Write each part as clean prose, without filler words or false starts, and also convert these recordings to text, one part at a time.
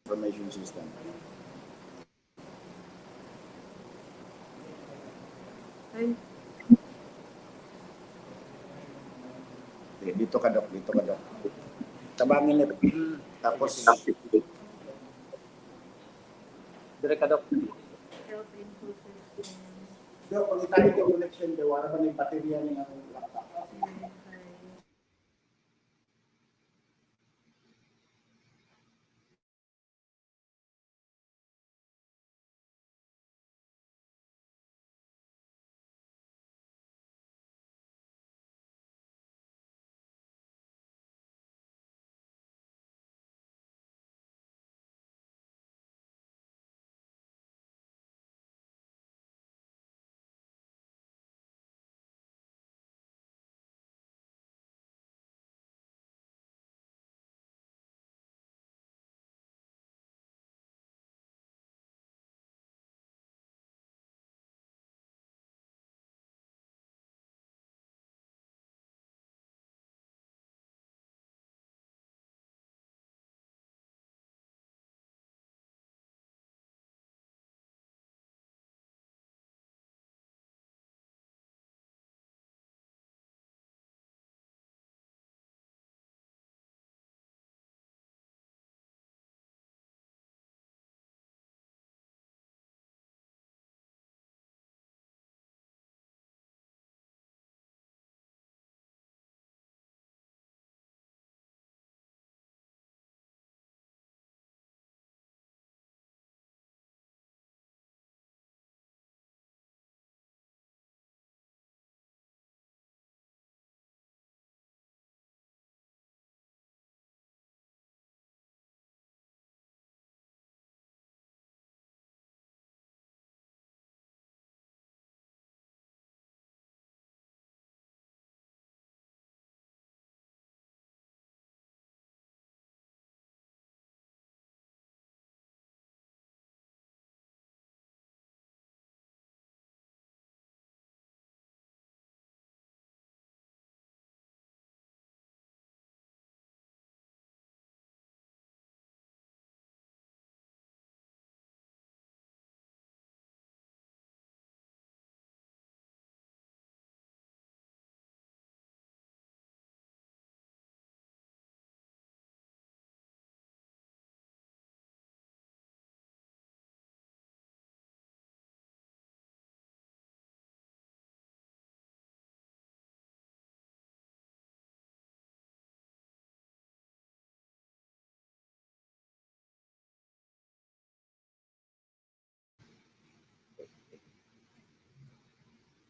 information system. Okay, dito ka, Dok. Dito ka, Dok. Tabangin nito. Tapos, dire ka, Dok. Dok, pag itayo ko connection, wala ba yung baterya ng laptop?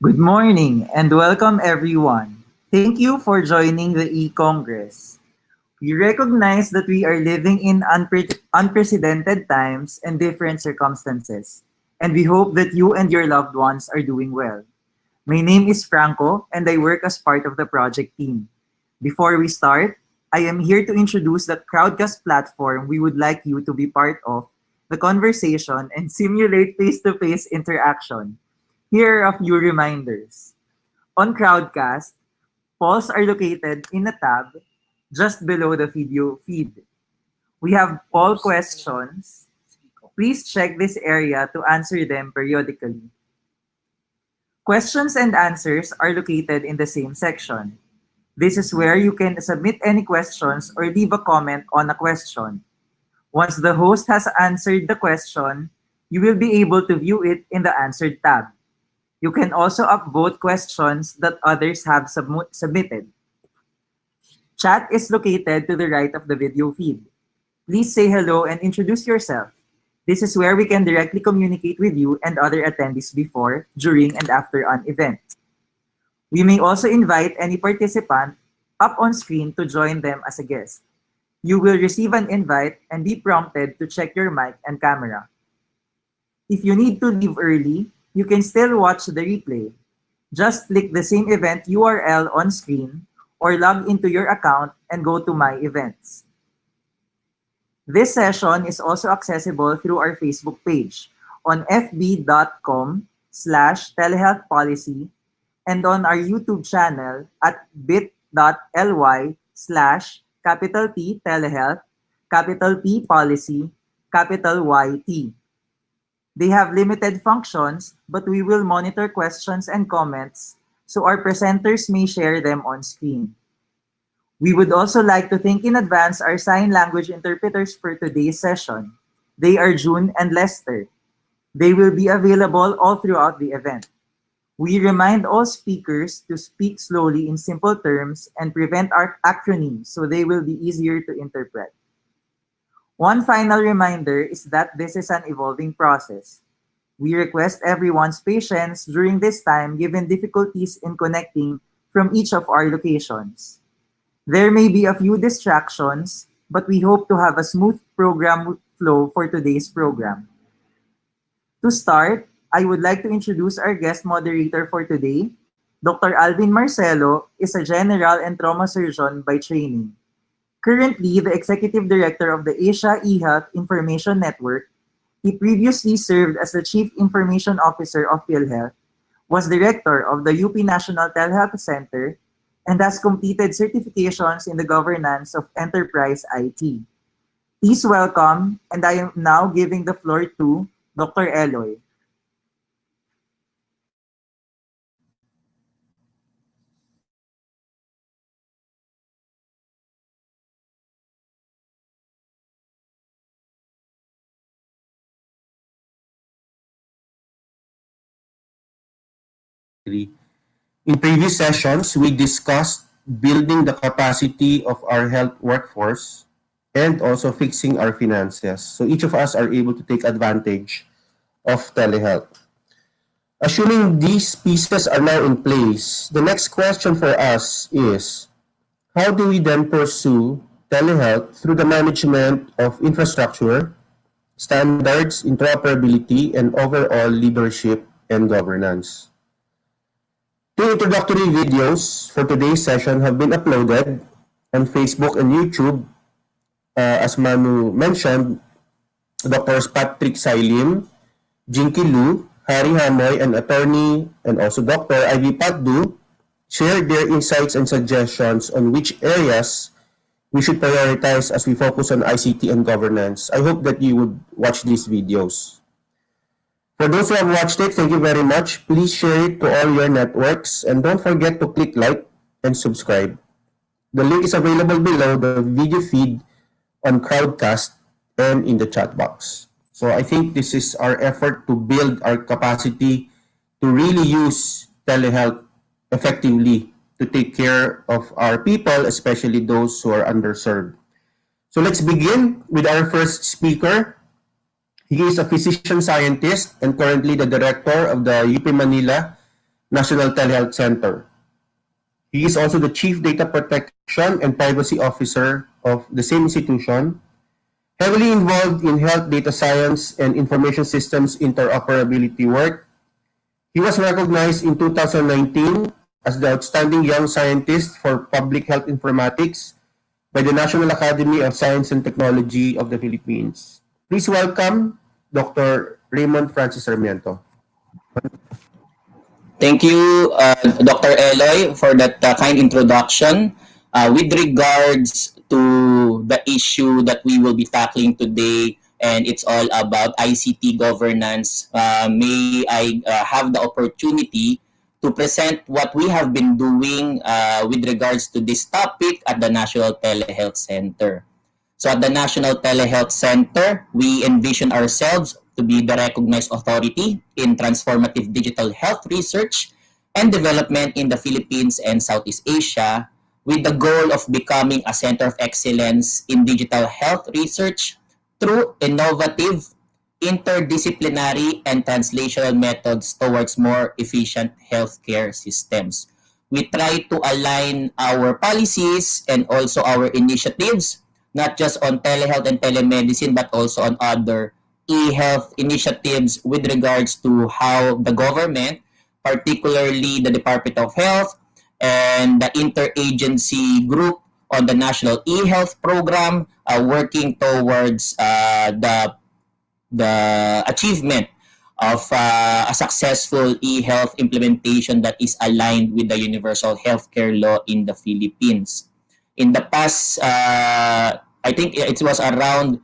Good morning and welcome everyone. Thank you for joining the eCongress. We recognize that we are living in unprecedented times and different circumstances, and we hope that you and your loved ones are doing well. My name is Franco and I work as part of the project team. Before we start, I am here to introduce the Crowdcast platform we would like you to be part of the conversation and simulate face-to-face interaction. Here are a few reminders. On Crowdcast, polls are located in a tab just below the video feed. We have poll questions. Please check this area to answer them periodically. Questions and answers are located in the same section. This is where you can submit any questions or leave a comment on a question. Once the host has answered the question, you will be able to view it in the Answered tab. You can also upvote questions that others have submitted. Chat is located to the right of the video feed. Please say hello and introduce yourself. This is where we can directly communicate with you and other attendees before, during, and after an event. We may also invite any participant up on screen to join them as a guest. You will receive an invite and be prompted to check your mic and camera. If you need to leave early, you can still watch the replay. Just click the same event URL on screen or log into your account and go to My Events. This session is also accessible through our Facebook page on fb.com/telehealthpolicy and on our YouTube channel at bit.ly/T telehealth, P policy, capital YT. They have limited functions, but we will monitor questions and comments so our presenters may share them on screen. We would also like to thank in advance our sign language interpreters for today's session. They are June and Lester. They will be available all throughout the event. We remind all speakers to speak slowly in simple terms and prevent our acronyms so they will be easier to interpret. One final reminder is that this is an evolving process. We request everyone's patience during this time given difficulties in connecting from each of our locations. There may be a few distractions, but we hope to have a smooth program flow for today's program. To start, I would like to introduce our guest moderator for today. Dr. Alvin Marcelo is a general and trauma surgeon by training. Currently the executive director of the Asia eHealth Information Network, he previously served as the Chief Information Officer of PLHealth, was director of the UP National Telehealth Center, and has completed certifications in the governance of enterprise IT. Please welcome, and I am now giving the floor to Dr. Eloy. In previous sessions, we discussed building the capacity of our health workforce and also fixing our finances. So each of us are able to take advantage of telehealth. Assuming these pieces are now in place, the next question for us is, how do we then pursue telehealth through the management of infrastructure, standards, interoperability, and overall leadership and governance? Two introductory videos for today's session have been uploaded on Facebook and YouTube. As Manu mentioned, Drs. Patrick Sailim, Jinky Lu, Harry Hamoy, and attorney and also Dr. Ivy Paddu shared their insights and suggestions on which areas we should prioritize as we focus on ICT and governance. I hope that you would watch these videos. For those who have watched it, thank you very much. Please share it to all your networks and don't forget to click like and subscribe. The link is available below the video feed on Crowdcast and in the chat box. So I think this is our effort to build our capacity to really use telehealth effectively to take care of our people, especially those who are underserved. So let's begin with our first speaker. He is a physician scientist and currently the director of the UP Manila National Telehealth Center. He is also the Chief Data Protection and Privacy Officer of the same institution, heavily involved in health data science and information systems interoperability work. He was recognized in 2019 as the Outstanding Young Scientist for Public Health Informatics by the National Academy of Science and Technology of the Philippines. Please welcome Dr. Raymond Francis Sarmiento. Thank you, Dr. Eloy, for that kind introduction. With regards to the issue that we will be tackling today, and it's all about ICT governance, may I have the opportunity to present what we have been doing with regards to this topic at the National Telehealth Center. So at the National Telehealth Center, we envision ourselves to be the recognized authority in transformative digital health research and development in the Philippines and Southeast Asia, with the goal of becoming a center of excellence in digital health research through innovative, interdisciplinary, and translational methods towards more efficient healthcare systems. We try to align our policies and also our initiatives, not just on telehealth and telemedicine, but also on other e-health initiatives with regards to how the government, particularly the Department of Health and the interagency group on the National e-health program, are working towards the achievement of a successful e-health implementation that is aligned with the universal healthcare law in the Philippines. In the past, I think it was around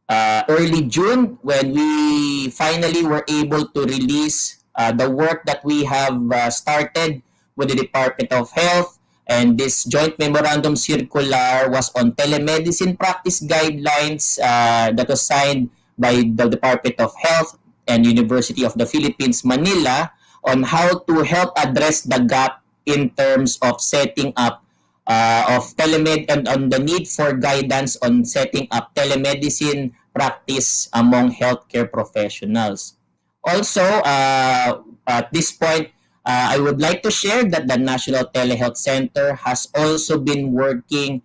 early June, when we finally were able to release the work that we have started with the Department of Health. And this joint memorandum circular was on telemedicine practice guidelines that was signed by the Department of Health and University of the Philippines, Manila, on how to help address the gap in terms of setting up of telemed and on the need for guidance on setting up telemedicine practice among healthcare professionals. Also, at this point, I would like to share that the National Telehealth Center has also been working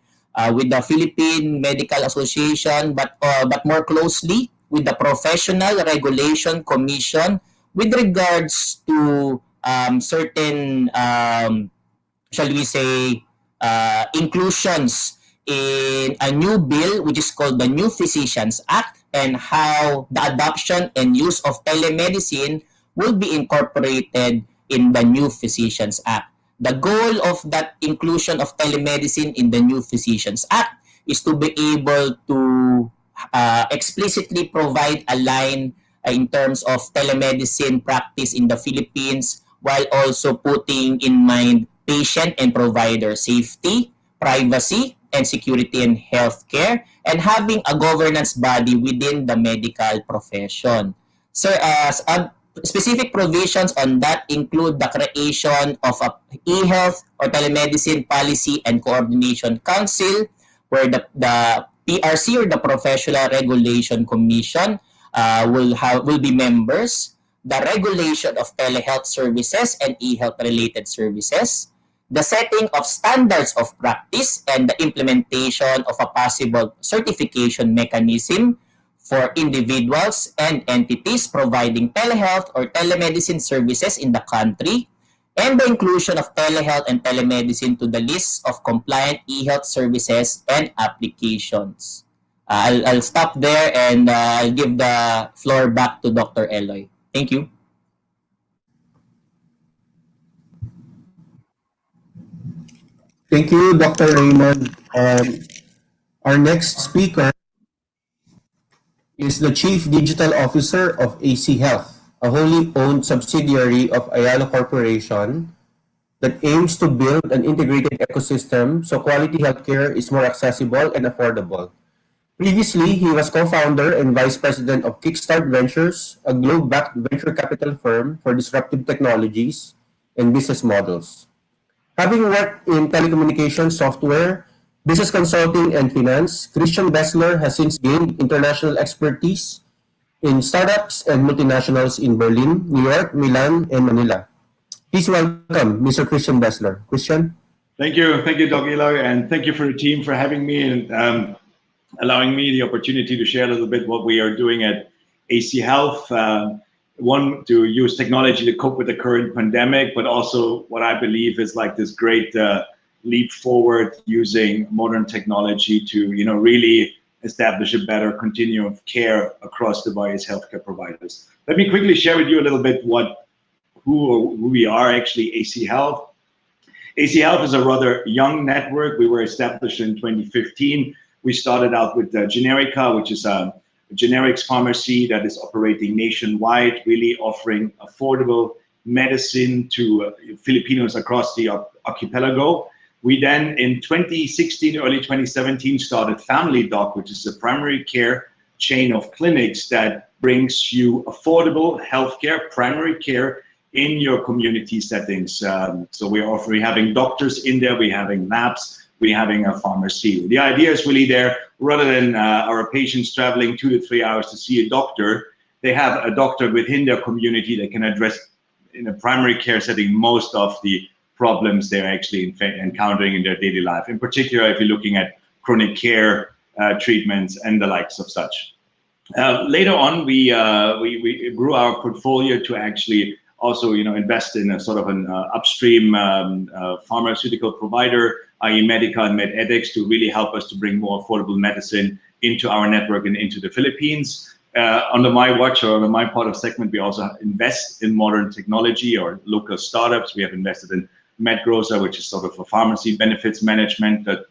with the Philippine Medical Association, but more closely with the Professional Regulation Commission with regards to certain, shall we say, inclusions in a new bill which is called the New Physicians Act, and how the adoption and use of telemedicine will be incorporated in the New Physicians Act. The goal of that inclusion of telemedicine in the New Physicians Act is to be able to explicitly provide a line in terms of telemedicine practice in the Philippines, while also putting in mind patient and provider safety, privacy, and security in healthcare, and having a governance body within the medical profession. So, specific provisions on that include the creation of a e-health or telemedicine policy and coordination council, where the PRC or the Professional Regulation Commission will be members. The regulation of telehealth services and e-health related services, the setting of standards of practice, and the implementation of a possible certification mechanism for individuals and entities providing telehealth or telemedicine services in the country, and the inclusion of telehealth and telemedicine to the list of compliant e-health services and applications. I'll stop there, and I'll give the floor back to Dr. Eloy. Thank you. Thank you, Dr. Raymond. Our next speaker is the Chief Digital Officer of AC Health, a wholly owned subsidiary of Ayala Corporation that aims to build an integrated ecosystem so quality healthcare is more accessible and affordable. Previously, he was co-founder and vice president of Kickstart Ventures, a globe-backed venture capital firm for disruptive technologies and business models. Having worked in telecommunications software, business consulting, and finance, Christian Bessler has since gained international expertise in startups and multinationals in Berlin, New York, Milan, and Manila. Please welcome Mr. Christian Bessler. Christian? Thank you, Dr. Eloy, and thank you for the team for having me and allowing me the opportunity to share a little bit what we are doing at AC Health. One, to use technology to cope with the current pandemic, but also what I believe is like this great leap forward using modern technology to really establish a better continuum of care across the various healthcare providers. Let me quickly share with you a little bit who we are actually. AC Health. AC Health is a rather young network. We were established in 2015. We started out with Generica, which is a generics pharmacy that is operating nationwide, really offering affordable medicine to Filipinos across the archipelago. We then, in 2016, early 2017, started Family Doc, which is a primary care chain of clinics that brings you affordable healthcare, primary care in your community settings. So we're having doctors in there, we're having labs, we're having a pharmacy. The idea is really there, rather than our patients traveling 2 to 3 hours to see a doctor, they have a doctor within their community that can address, in a primary care setting, most of the problems they're actually encountering in their daily life. In particular, if you're looking at chronic care treatments and the likes of such. Later on, we grew our portfolio to actually also invest in a sort of an upstream pharmaceutical provider, i.e. Medica and MedEdX, to really help us to bring more affordable medicine into our network and into the Philippines. Under my watch, or under my part of segment, we also invest in modern technology or local startups. We have invested in MedGrocer, which is sort of a pharmacy benefits management that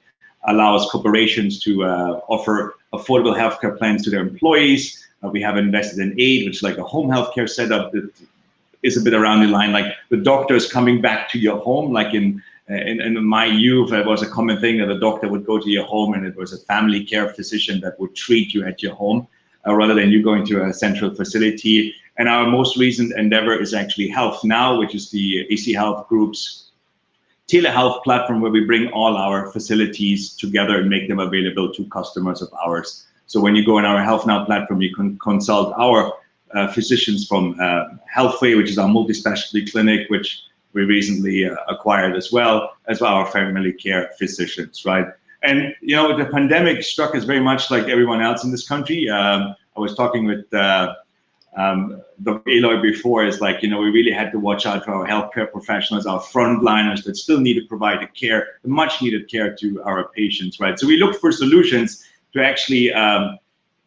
allows corporations to offer affordable healthcare plans to their employees. We have invested in AID, which is like a home healthcare setup that is a bit around the line, like the doctors coming back to your home. Like in my youth, it was a common thing that a doctor would go to your home, and it was a family care physician that would treat you at your home, rather than you going to a central facility. And our most recent endeavor is actually Health Now, which is the AC Health Group's telehealth platform, where we bring all our facilities together and make them available to customers of ours. So when you go on our Health Now platform, you can consult our physicians from Healthway, which is our multi-specialty clinic, which we recently acquired, as well as our family care physicians, right? And you know, the pandemic struck us very much like everyone else in this country. I was talking with Dr. Aloy before, is like, you know, we really had to watch out for our healthcare professionals, our frontliners that still need to provide the care, the much needed care to our patients, right? So we looked for solutions to actually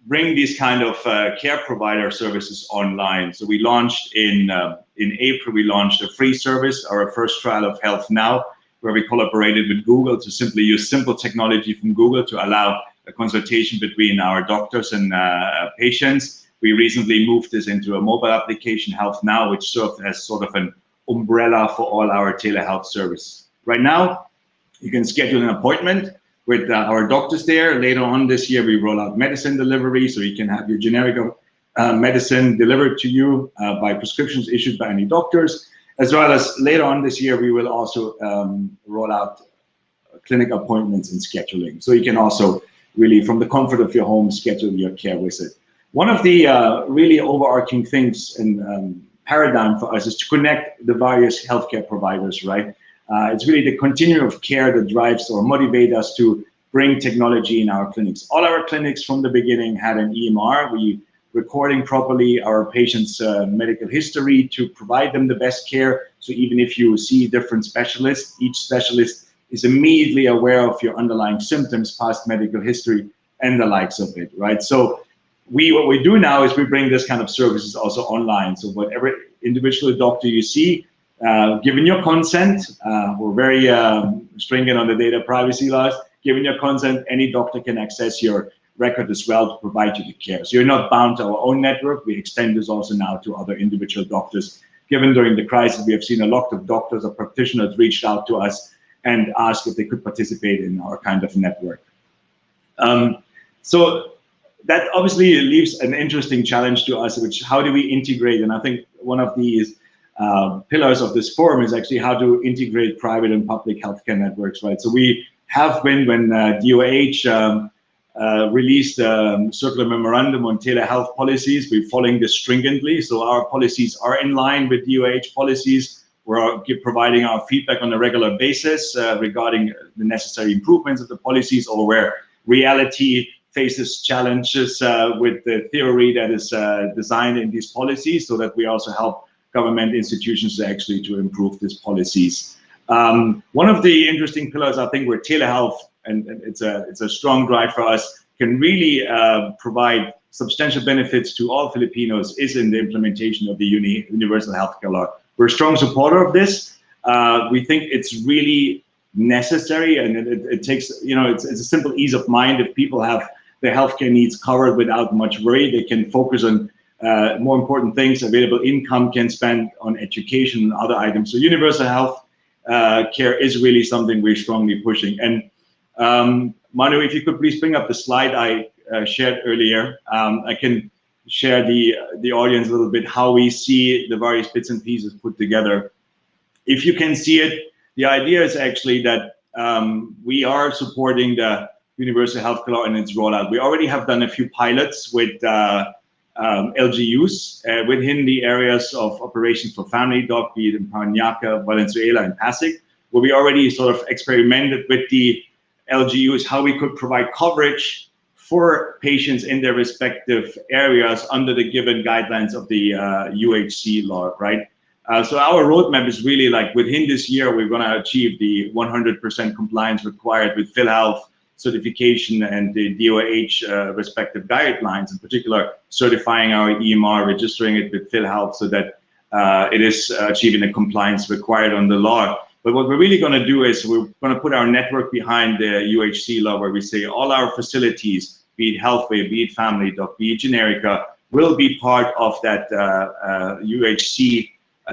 bring these kind of care provider services online. So we launched in April, we launched a free service, our first trial of Health Now, where we collaborated with Google to simply use simple technology from Google to allow a consultation between our doctors and patients. We recently moved this into a mobile application, Health Now, which serves as sort of an umbrella for all our telehealth service. Right now, you can schedule an appointment with our doctors there. Later on this year, we roll out medicine delivery, so you can have your generic medicine delivered to you by prescriptions issued by any doctors, as well as later on this year, we will also roll out clinic appointments and scheduling. So you can also really, from the comfort of your home, schedule your care visit. One of the really overarching things and paradigm for us is to connect the various healthcare providers, right? It's really the continuum of care that drives or motivates us to bring technology in our clinics. All our clinics from the beginning had an EMR. We recording properly our patients' medical history to provide them the best care. So even if you see different specialists, each specialist is immediately aware of your underlying symptoms, past medical history, and the likes of it, right? So what we do now is we bring this kind of services also online. So whatever individual doctor you see, given your consent, we're very stringent on the data privacy laws. Given your consent, any doctor can access your record as well to provide you the care. So you're not bound to our own network. We extend this also now to other individual doctors. Given during the crisis, we have seen a lot of doctors or practitioners reached out to us and asked if they could participate in our kind of network. So that obviously leaves an interesting challenge to us, which how do we integrate? And I think one of these pillars of this forum is actually how to integrate private and public healthcare networks, right? So we have been, when DOH released a circular memorandum on telehealth policies, we're following this stringently. So our policies are in line with DOH policies. We're providing our feedback on a regular basis regarding the necessary improvements of the policies, or where reality faces challenges with the theory that is designed in these policies, so that we also help government institutions actually to improve these policies. One of the interesting pillars, I think, where telehealth, and it's a strong drive for us, can really provide substantial benefits to all Filipinos, is in the implementation of the universal healthcare law. We're a strong supporter of this. We think it's really necessary, and it takes, you know, it's a simple ease of mind. If people have their healthcare needs covered without much worry, they can focus on more important things. Available income can spend on education and other items. So universal health care is really something we're strongly pushing. And Manu, if you could please bring up the slide I shared earlier. I can share the audience a little bit how we see the various bits and pieces put together. If you can see it, the idea is actually that we are supporting the universal healthcare law and its rollout. We already have done a few pilots with LGUs within the areas of operations for family doc, be it in Parañaque, Valenzuela, and Pasig, where we already sort of experimented with the LGUs, how we could provide coverage for patients in their respective areas under the given guidelines of the UHC law, right? So our roadmap is really like, within this year, we're going to achieve the 100% compliance required with PhilHealth certification and the DOH respective guidelines, in particular certifying our EMR, registering it with PhilHealth so that it is achieving the compliance required on the law. But what we're really going to do is we're going to put our network behind the UHC law, where we say all our facilities, be it Healthway, be it Family Doc, be it Generica, will be part of that UHC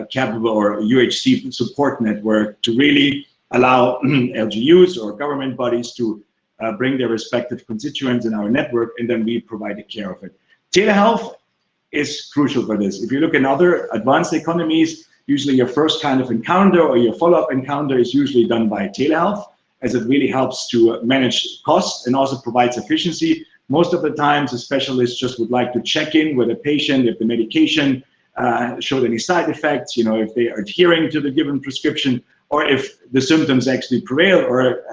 capable or UHC support network to really allow LGUs or government bodies to bring their respective constituents in our network, and then we provide the care of it. Telehealth is crucial for this. If you look in other advanced economies, usually your first kind of encounter or your follow-up encounter is usually done by telehealth, as it really helps to manage costs and also provides efficiency. Most of the times, a specialist just would like to check in with a patient if the medication showed any side effects, if they are adhering to the given prescription, or if the symptoms actually prevail, or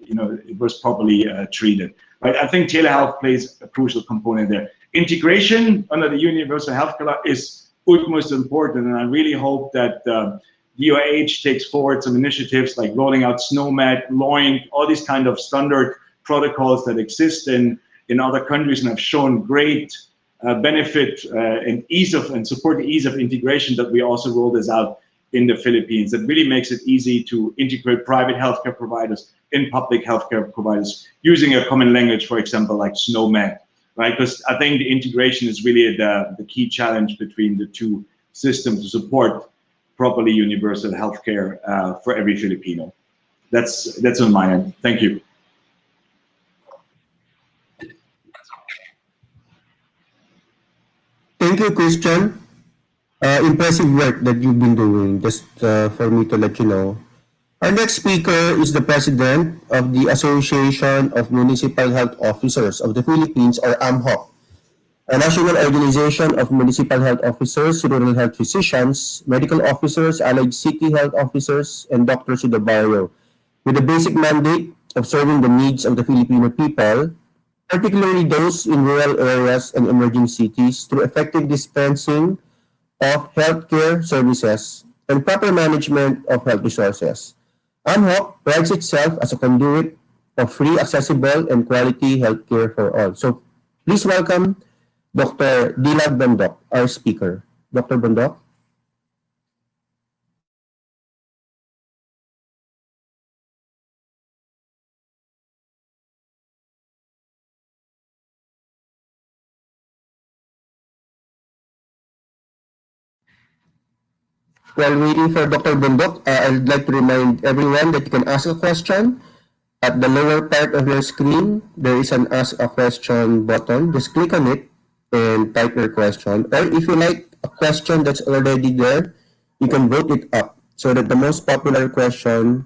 it was properly treated. Right? I think telehealth plays a crucial component there. Integration under the Universal Healthcare Law is utmost important, and I really hope that DOH takes forward some initiatives like rolling out SNOMED, LOINC, all these kind of standard protocols that exist in other countries and have shown great benefit and support the ease of integration, that we also roll this out in the Philippines. That really makes it easy to integrate private healthcare providers in public healthcare providers using a common language, for example, like SNOMED, right? Because I think the integration is really the key challenge between the two systems to support properly universal healthcare for every Filipino. That's on my end. Thank you. Thank you, Christian. Impressive work that you've been doing, just for me to let you know. Our next speaker is the president of the Association of Municipal Health Officers of the Philippines, or AMHOP, a national organization of municipal health officers, rural health physicians, medical officers, allied city health officers, and doctors in the barrio, with the basic mandate of serving the needs of the Filipino people, particularly those in rural areas and emerging cities, through effective dispensing of healthcare services and proper management of health resources. AMHOP prides itself as a conduit of free, accessible, and quality healthcare for all. So please welcome Dr. Dilag Bondok, our speaker. Dr. Bondok. While waiting for Dr. Bondok, I'd like to remind everyone that you can ask a question. At the lower part of your screen, there is an Ask a Question button. Just click on it and type your question. Or if you like a question that's already there, you can vote it up so that the most popular question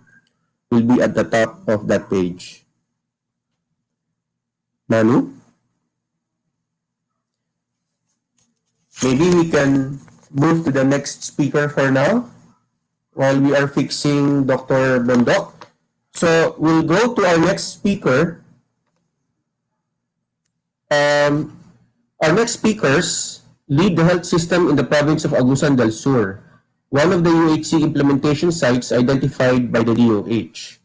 will be at the top of that page. Manu? Maybe we can move to the next speaker for now while we are fixing Dr. Bondok. So we'll go to our next speaker. Our next speakers lead the health system in the province of Agusan del Sur, one of the UHC implementation sites identified by the DOH.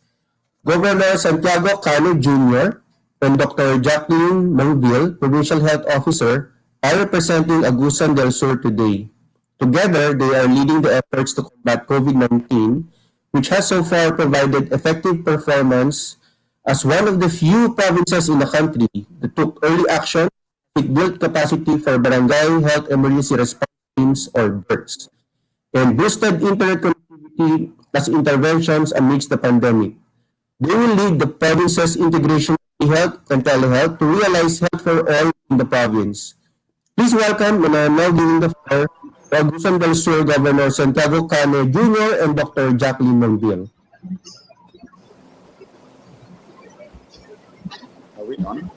Governor Santiago Cano Jr. and Dr. Jacqueline Mangville, Provincial Health Officer, are representing Agusan del Sur today. Together, they are leading the efforts to combat COVID-19, which has so far provided effective performance as one of the few provinces in the country that took early action. It built capacity for barangay health emergency response teams, or BERTs, and boosted internet connectivity as interventions amidst the pandemic. They will lead the province's integration of health and telehealth to realize health for all in the province. Please welcome, and I am now giving the floor to Agusan del Sur Governor Santiago Cano Jr. and Dr. Jacqueline Mangville. Are we on?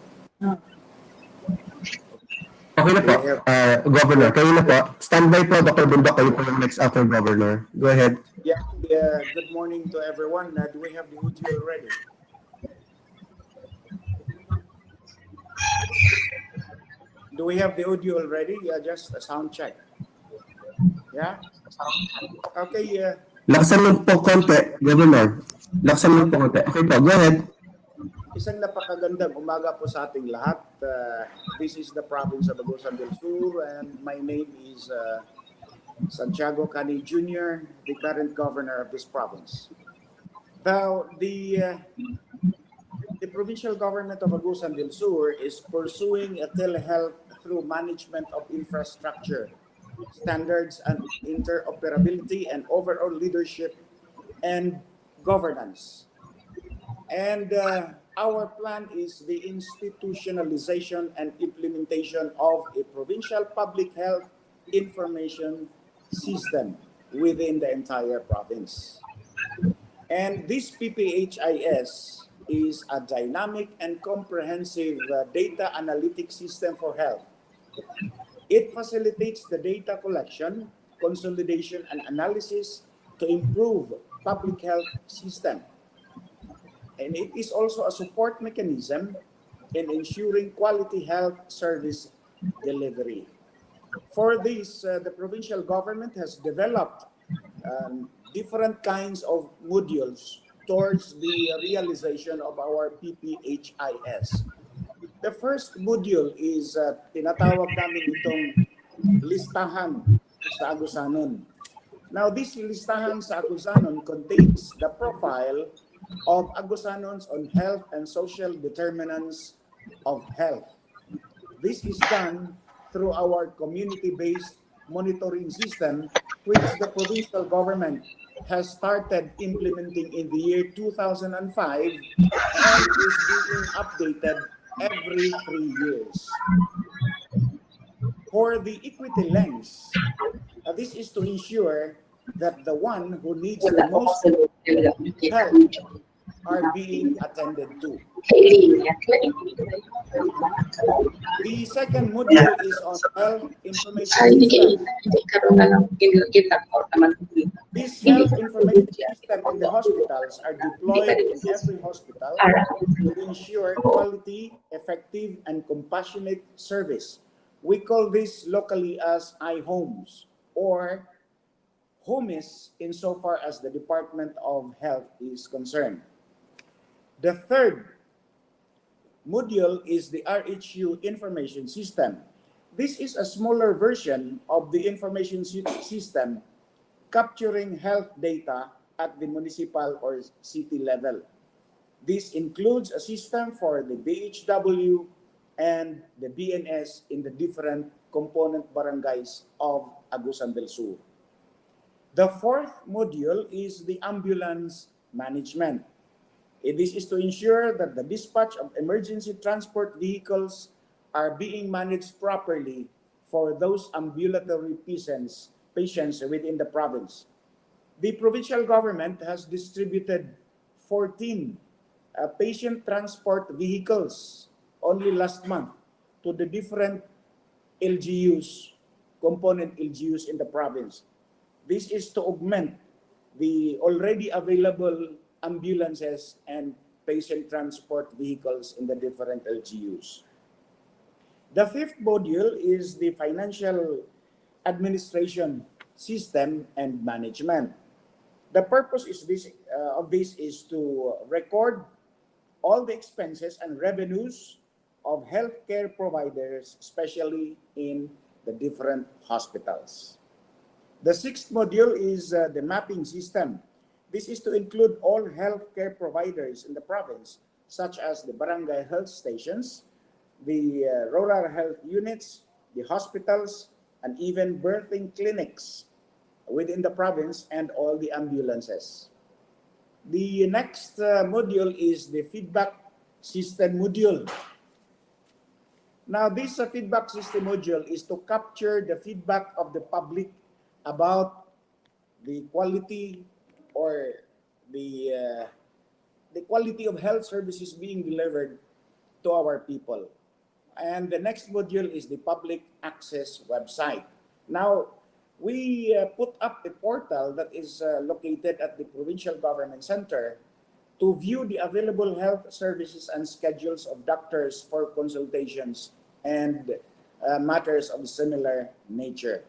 Okay na po, Governor. Kayo na po. Standby po, Dr. Bondok. Kayo po yung next after Governor. Go ahead. Yeah, good morning to everyone. Do we have the audio already? Do we have the audio already? Yeah, just a sound check. Yeah? Okay, Laksan mo po konti, Governor. Laksan mo po konti. Okay po, go ahead. isang napakagandang umaga po sa ating lahat. This is the province of Agusan del Sur, and my name is Santiago Cani Jr., the current governor of this province. Now, the provincial government of Agusan del Sur is pursuing a telehealth through management of infrastructure, standards and interoperability, and overall leadership and governance. And our plan is the institutionalization and implementation of a provincial public health information system within the entire province. And this PPHIS is a dynamic and comprehensive data analytics system for health. It facilitates the data collection, consolidation, and analysis to improve public health system. And it is also a support mechanism in ensuring quality health service delivery. For this, the provincial government has developed different kinds of modules towards the realization of our PPHIS. The first module is tinatawag namin itong listahan sa Agusanon. Now, this listahan sa Agusanon contains the profile of Agusanons on health and social determinants of health. This is done through our community-based monitoring system, which the provincial government has started implementing in the year 2005 and is being updated every 3 years. For the equity lens, this is to ensure that the one who needs the most help are being attended to. The second module is on health information system. This health information system in the hospitals are deployed in every hospital to ensure quality, effective, and compassionate service. We call this locally as iHomes or homes insofar as the Department of Health is concerned. The third module is the RHU information system. This is a smaller version of the information system capturing health data at the municipal or city level. This includes a system for the BHW and the BNS in the different component barangays of Agusan del Sur. The fourth module is the ambulance management. This is to ensure that the dispatch of emergency transport vehicles are being managed properly for those ambulatory patients within the province. The provincial government has distributed 14 patient transport vehicles only last month to the different LGUs, component LGUs in the province. This is to augment the already available ambulances and patient transport vehicles in the different LGUs. The fifth module is the financial administration system and management. The purpose is of this is to record all the expenses and revenues of healthcare providers, especially in the different hospitals. The sixth module is the mapping system. This is to include all healthcare providers in the province, such as the barangay health stations, the rural health units, the hospitals, and even birthing clinics within the province, and all the ambulances. The next module is the feedback system module. Now, this feedback system module is to capture the feedback of the public about the quality or the quality of health services being delivered to our people. And the next module is the public access website. Now, we put up a portal that is located at the Provincial Government Center to view the available health services and schedules of doctors for consultations and matters of similar nature.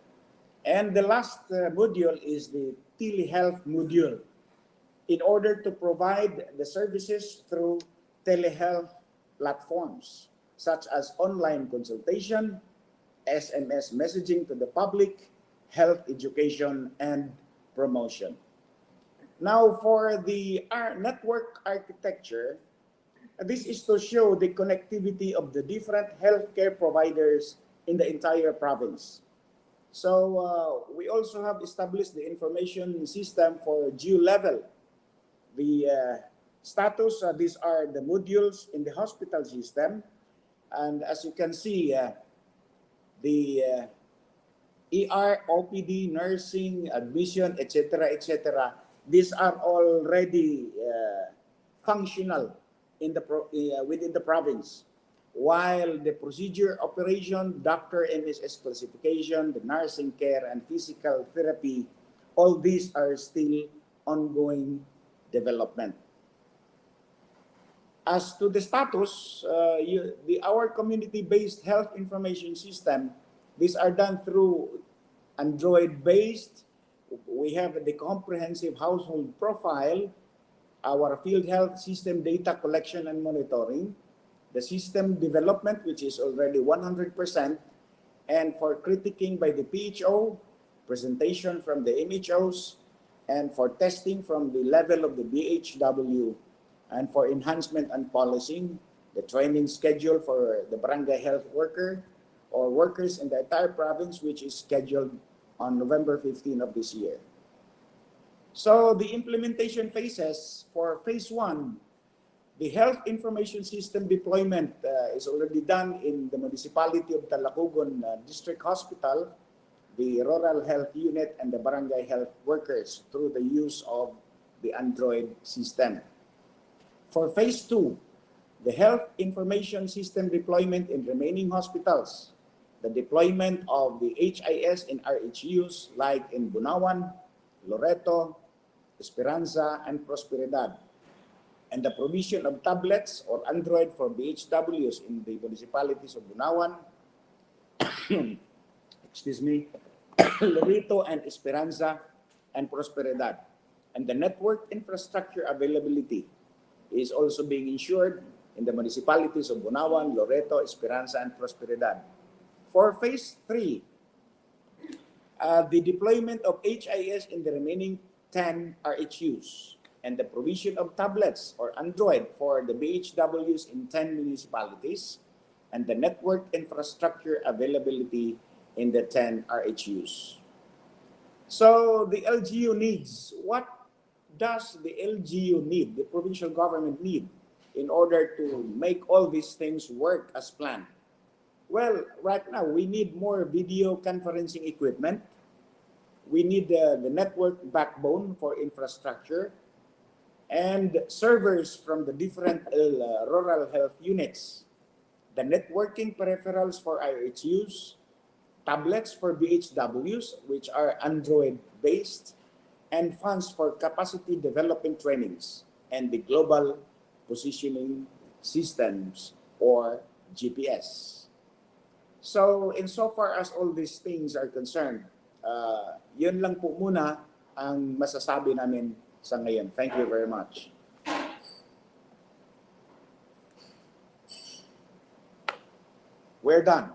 And the last module is the Telehealth module, in order to provide the services through telehealth platforms, such as online consultation, SMS messaging to the public, health education and promotion. Now, for the network architecture, this is to show the connectivity of the different healthcare providers in the entire province. So we also have established the information system for geo level. The status, these are the modules in the hospital system. And as you can see, the ER, OPD, nursing, admission, etc., these are already functional in the within the province. While the procedure, operation, doctor, MSS classification, the nursing care, and physical therapy, all these are still ongoing development. As to the status, our community-based health information system, these are done through Android-based. We have the comprehensive household profile, our field health system data collection and monitoring, the system development, which is already 100%, and for critiquing by the PHO, presentation from the MHOs, and for testing from the level of the BHW, and for enhancement and policing, the training schedule for the barangay health worker or workers in the entire province, which is scheduled on November 15 of this year. So the implementation phases for phase 1, the health information system deployment is already done in the municipality of Talacogon District Hospital, the rural health unit, and the barangay health workers through the use of the Android system. For phase 2, the health information system deployment in remaining hospitals, the deployment of the HIS in RHUs like in Bunawan, Loreto, Esperanza, and Prosperidad, and the provision of tablets or Android for BHWs in the municipalities of Bunawan, Loreto and Esperanza and Prosperidad. And the network infrastructure availability is also being ensured in the municipalities of Bunawan, Loreto, Esperanza, and Prosperidad. For phase 3, the deployment of HIS in the remaining 10 RHUs and the provision of tablets or Android for the BHWs in 10 municipalities and the network infrastructure availability in the 10 RHUs. So the LGU needs, what does the LGU need, the provincial government need, in order to make all these things work as planned? Well, right now, we need more video conferencing equipment. We need the network backbone for infrastructure and servers from the different rural health units, the networking peripherals for IHUs, tablets for BHWs, which are Android-based, and funds for capacity development trainings, and the global positioning systems or GPS. So insofar as all these things are concerned, yun lang po muna ang masasabi namin sa ngayon. Thank you very much. We're done.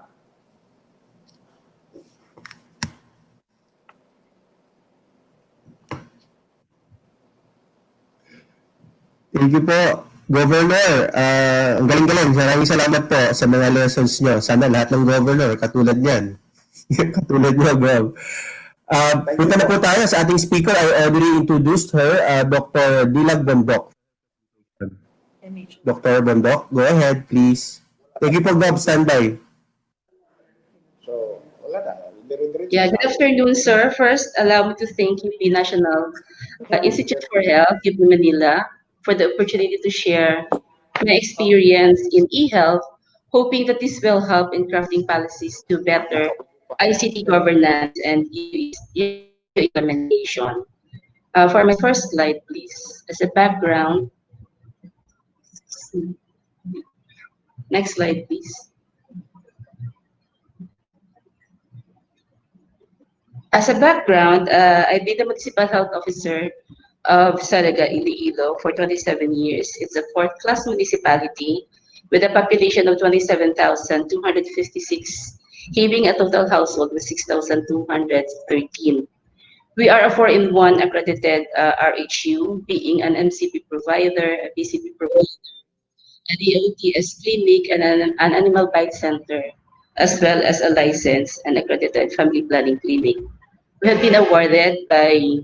Thank you po, Governor. Ang galing-galing. Maraming salamat po sa mga lessons nyo. Sana lahat ng governor katulad niyan. Katulad nyo, Gov. Punta na po tayo sa ating speaker. I already introduced her, Dr. Dilag Bondok. Dr. Bondok, go ahead, please. Thank you po, Gov. Standby. So, wala na. Yeah, good afternoon, sir. First, allow me to thank you, the National Institute for Health, UP Manila, for the opportunity to share my experience in e-health, hoping that this will help in crafting policies to better ICT governance and implementation. For my first slide, please. As a background, next slide, please. As a background, I've been the Municipal Health Officer of Saraga, Iloilo for 27 years. It's a fourth-class municipality with a population of 27,256 having a total household of 6,213. We are a 4-in-1 accredited RHU, being an MCP provider, a PCP provider, a DOTS clinic, and an animal bite center, as well as a licensed and accredited family planning clinic. We have been awarded by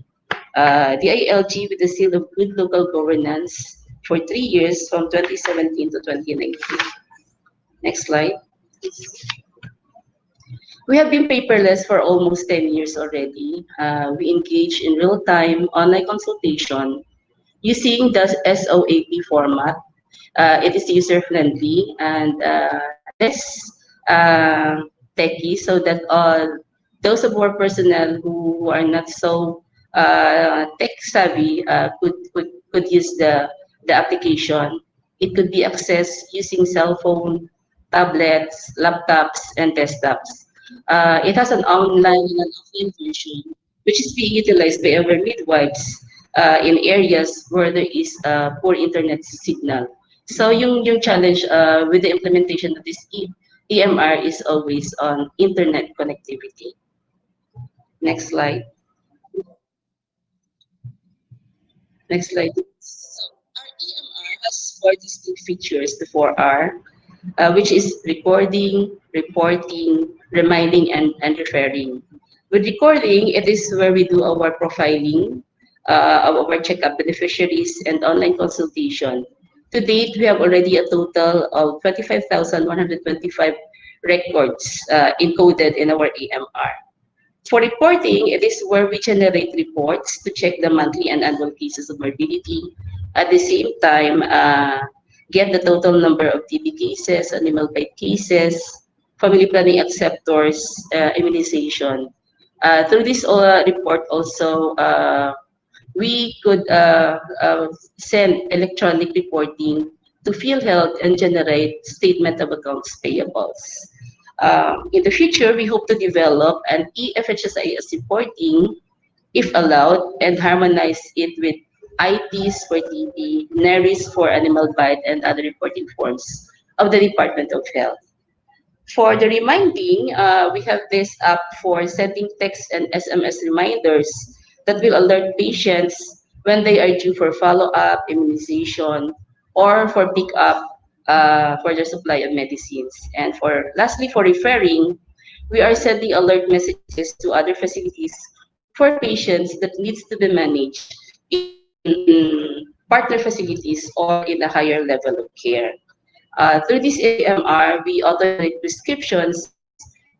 the ILG with the seal of good local governance for 3 years from 2017 to 2019. Next slide. We have been paperless for almost 10 years already. We engage in real-time online consultation using the SOAP format. It is user-friendly and less techy, so that all those of our personnel who are not so tech-savvy could use the application. It could be accessed using cell phone, tablets, laptops, and desktops. It has an online and an offline version, which is being utilized by our midwives in areas where there is poor internet signal. So yung challenge with the implementation of this EMR is always on internet connectivity. Next slide. Next slide. So our EMR has 4 distinct features, the 4R, which is recording, reporting, reminding, and referring. With recording, it is where we do our profiling, our checkup beneficiaries, and online consultation. To date, we have already a total of 25,125 records encoded in our EMR. For reporting, it is where we generate reports to check the monthly and annual cases of morbidity. At the same time, get the total number of TB cases, animal bite cases, family planning acceptors, immunization. Through this report also, we could send electronic reporting to PhilHealth and generate statement of accounts payables. In the future, we hope to develop an eFHSIS reporting, if allowed, and harmonize it with ITs for TB, NERIS for animal bite, and other reporting forms of the Department of Health. For the reminding, we have this app for sending text and SMS reminders that will alert patients when they are due for follow-up, immunization, or for pick-up for their supply of medicines. And lastly, for referring, we are sending alert messages to other facilities for patients that needs to be managed in partner facilities or in a higher level of care. Through this AMR, we automate prescriptions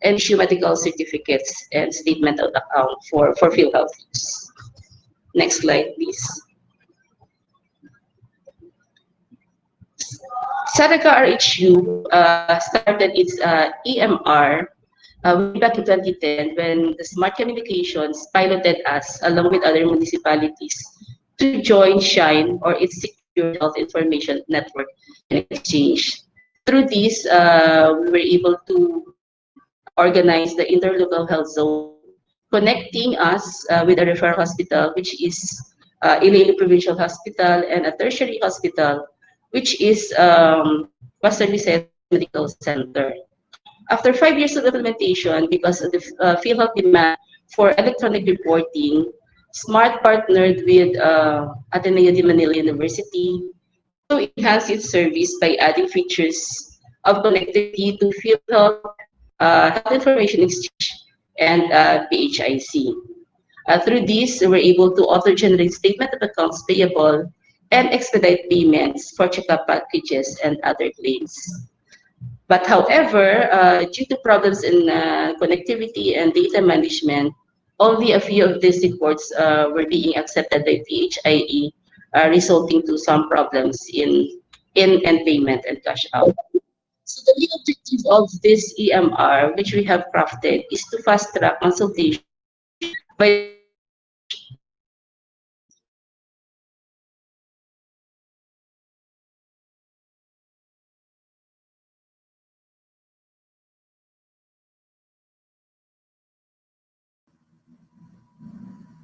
and issue medical certificates and statement of account for PhilHealth use. Next slide, please. Sadaka RHU started its EMR way back in 2010 when the Smart Communications piloted us along with other municipalities to join SHINE, or its Secure Health Information Network and Exchange. Through this, we were able to organize the interlocal health zone, connecting us with a referral hospital, which is Iloilo Provincial Hospital, and a tertiary hospital, which is Western Visayas Medical Center. After 5 years of implementation, because of the PhilHealth demand for electronic reporting, SMART partnered with Ateneo de Manila University to enhance its service by adding features of connectivity to PhilHealth, Health Information Exchange, and PHIC. Through this, we're able to auto-generate statement of accounts payable and expedite payments for checkup packages and other claims. But however, due to problems in connectivity and data management, only a few of these reports were being accepted by PHIE, resulting to some problems in and payment and cash out. So the main objective of this EMR, which we have crafted, is to fast-track consultation by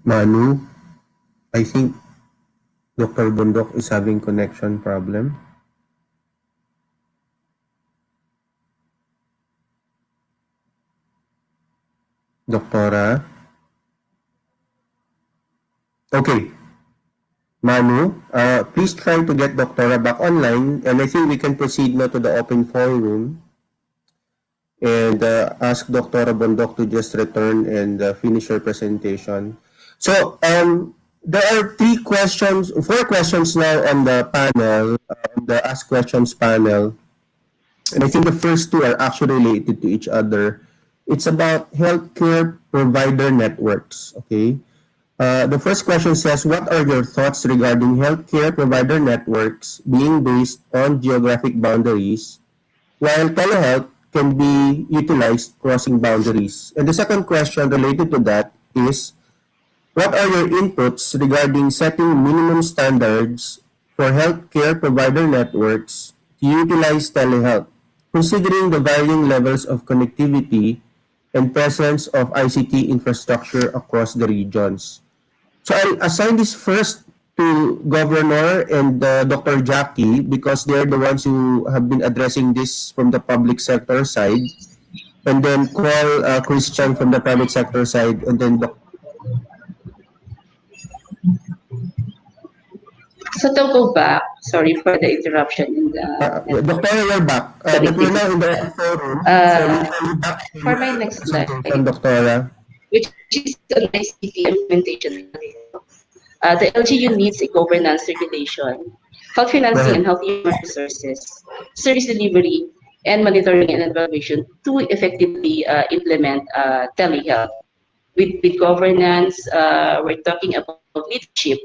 Manu, I think Dr. Bundok is having connection problem. Doctora. Okay. Manu, please try to get Doctora back online, and I think we can proceed now to the open forum and ask Doctora Bondok to just return and finish her presentation. So, there are 4 questions now on the panel, on the Ask Questions panel. And I think the first two are actually related to each other. It's about healthcare provider networks, okay? The first question says, what are your thoughts regarding healthcare provider networks being based on geographic boundaries, while telehealth can be utilized crossing boundaries? And the second question related to that is, what are your inputs regarding setting minimum standards for healthcare provider networks to utilize telehealth, considering the varying levels of connectivity and presence of ICT infrastructure across the regions? So I'll assign this first to Governor and Dr. Jackie because they're the ones who have been addressing this from the public sector side, and then call Christian from the private sector side, and then So to go back, sorry for the interruption in the Doctor, we're back. But we're now in the forum. So we can be back for my next slide, Doctora. which is on ICT implementation. The LGU needs a governance regulation, health financing and health human resources, service delivery, and monitoring and evaluation to effectively implement telehealth. With governance, we're talking about leadership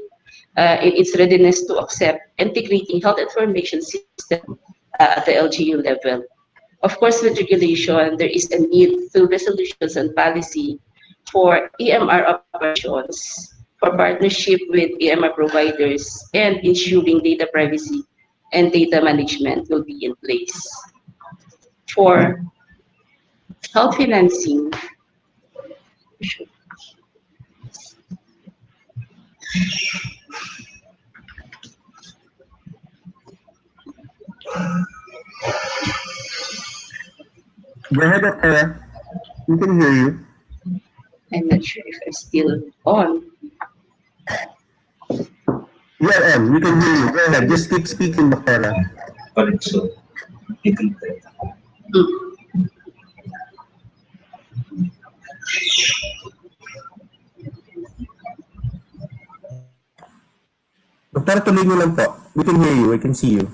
in its readiness to accept integrating health information system at the LGU level. Of course, with regulation, there is a need to resolutions and policy for EMR operations, for partnership with EMR providers, and ensuring data privacy and data management will be in place. For health financing, Go ahead, Doctora. We can hear you. I'm not sure if I'm still on. Yeah, Em, we can hear you. Go ahead. Just keep speaking, Doctora. Doctora, tuloy mo lang po. We can hear you. We can see you.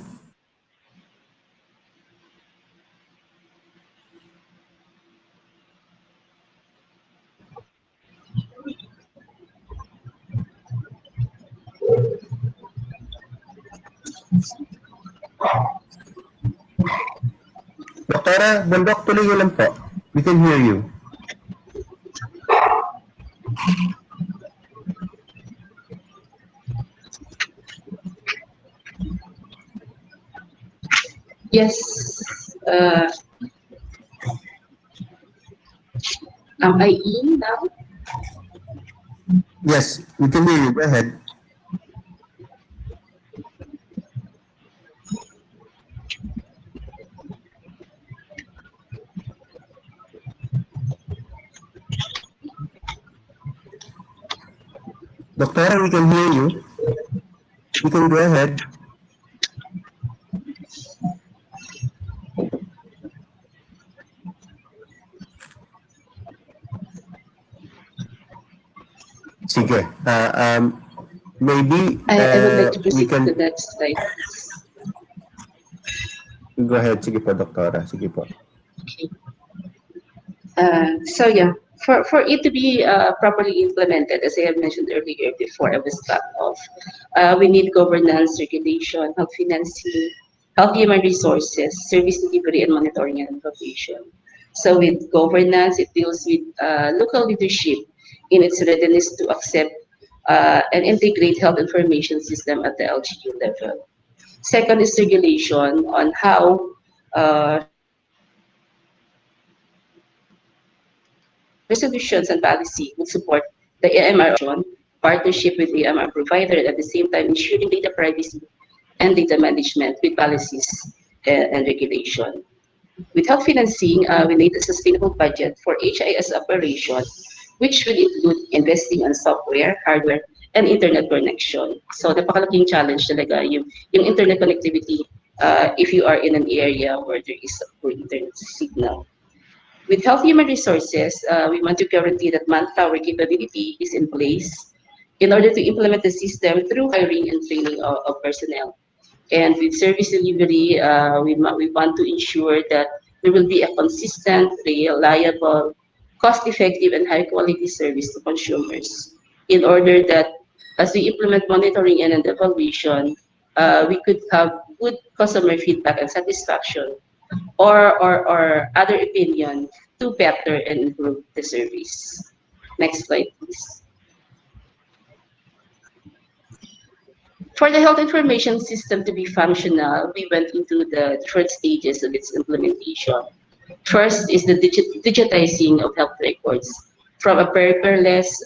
Doctora, Bondok, tuloy mo lang po. We can hear you. Yes. Am I in now? Yes, we can hear you. Go ahead. Doctora, we can hear you. You can go ahead. Sige. Maybe I would like to we proceed can... to the next slide. Go ahead. Sige po, Doctora. Sige po. Okay. So yeah, for it to be properly implemented, as I have mentioned earlier before I was cut off, we need governance, regulation, health financing, health human resources, service delivery, and monitoring and evaluation. So with governance, it deals with local leadership in its readiness to accept and integrate health information system at the LGU level. Second is regulation on how resolutions and policy would support the EMR partnership with the EMR provider, at the same time ensuring data privacy and data management with policies and regulation. With health financing, we need a sustainable budget for HIS operation, which will include investing on software, hardware, and internet connection. So napakalaking challenge talaga yung internet connectivity if you are in an area where there is a poor internet signal. With health human resources, we want to guarantee that manpower capability is in place in order to implement the system through hiring and training of personnel. And with service delivery, we want to ensure that there will be a consistent, reliable, cost-effective, and high-quality service to consumers. In order that, as we implement monitoring and evaluation, we could have good customer feedback and satisfaction, or other opinion to better and improve the service. Next slide, please. For the health information system to be functional, we went into the different stages of its implementation. First is the digitizing of health records from a paperless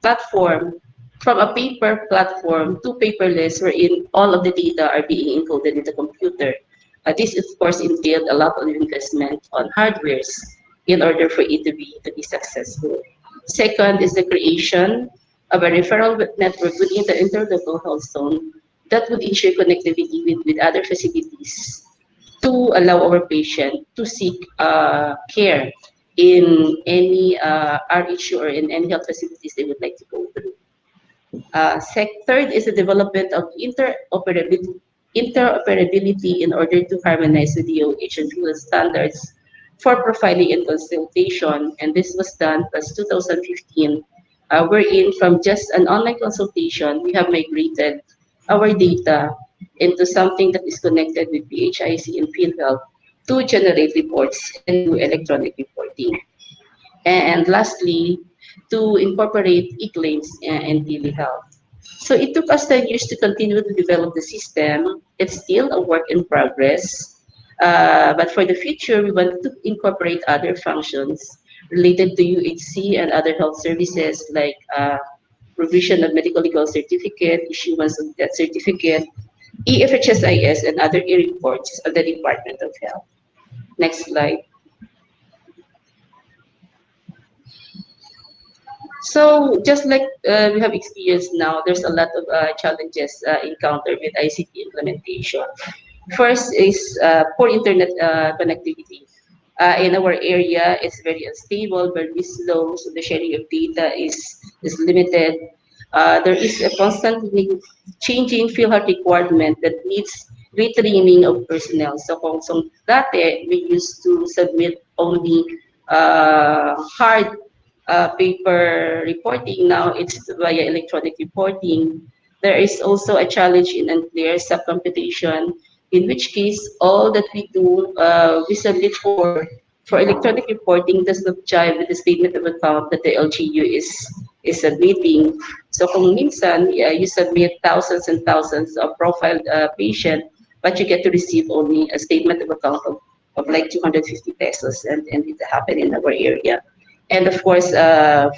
platform, from a paper platform to paperless, wherein all of the data are being encoded in the computer. This, of course, entailed a lot of investment on hardwares in order for it to be successful. Second is the creation of a referral network within the interlocal health zone that would ensure connectivity with other facilities to allow our patient to seek care in any RHU or in any health facilities they would like to go through. Third is the development of interoperability in order to harmonize with DOH and field standards for profiling and consultation. And this was done as 2015, wherein from just an online consultation, we have migrated our data into something that is connected with PHIC and PhilHealth to generate reports and do electronic reporting. And lastly, to incorporate e-claims and telehealth. So it took us 10 years to continue to develop the system. It's still a work in progress. But for the future, we want to incorporate other functions related to UHC and other health services like provision of medical legal certificate, issuance of death certificate, EFHSIS, and other e-reports of the Department of Health. Next slide. So just like we have experienced now, there's a lot of challenges encountered with ICT implementation. First is poor internet connectivity. In our area, it's very unstable, very slow, so the sharing of data is limited. There is a constantly changing field health requirement that needs retraining of personnel. So kung dati, we used to submit only hard paper reporting. Now it's via electronic reporting. There is also a challenge in unclear subcomputation, in which case all that we do, we submit for electronic reporting does not jive with the statement of account that the LGU is submitting. So kung minsan, you submit thousands and thousands of profiled patient, but you get to receive only a statement of account of like 250 pesos, and it happened in our area. And of course,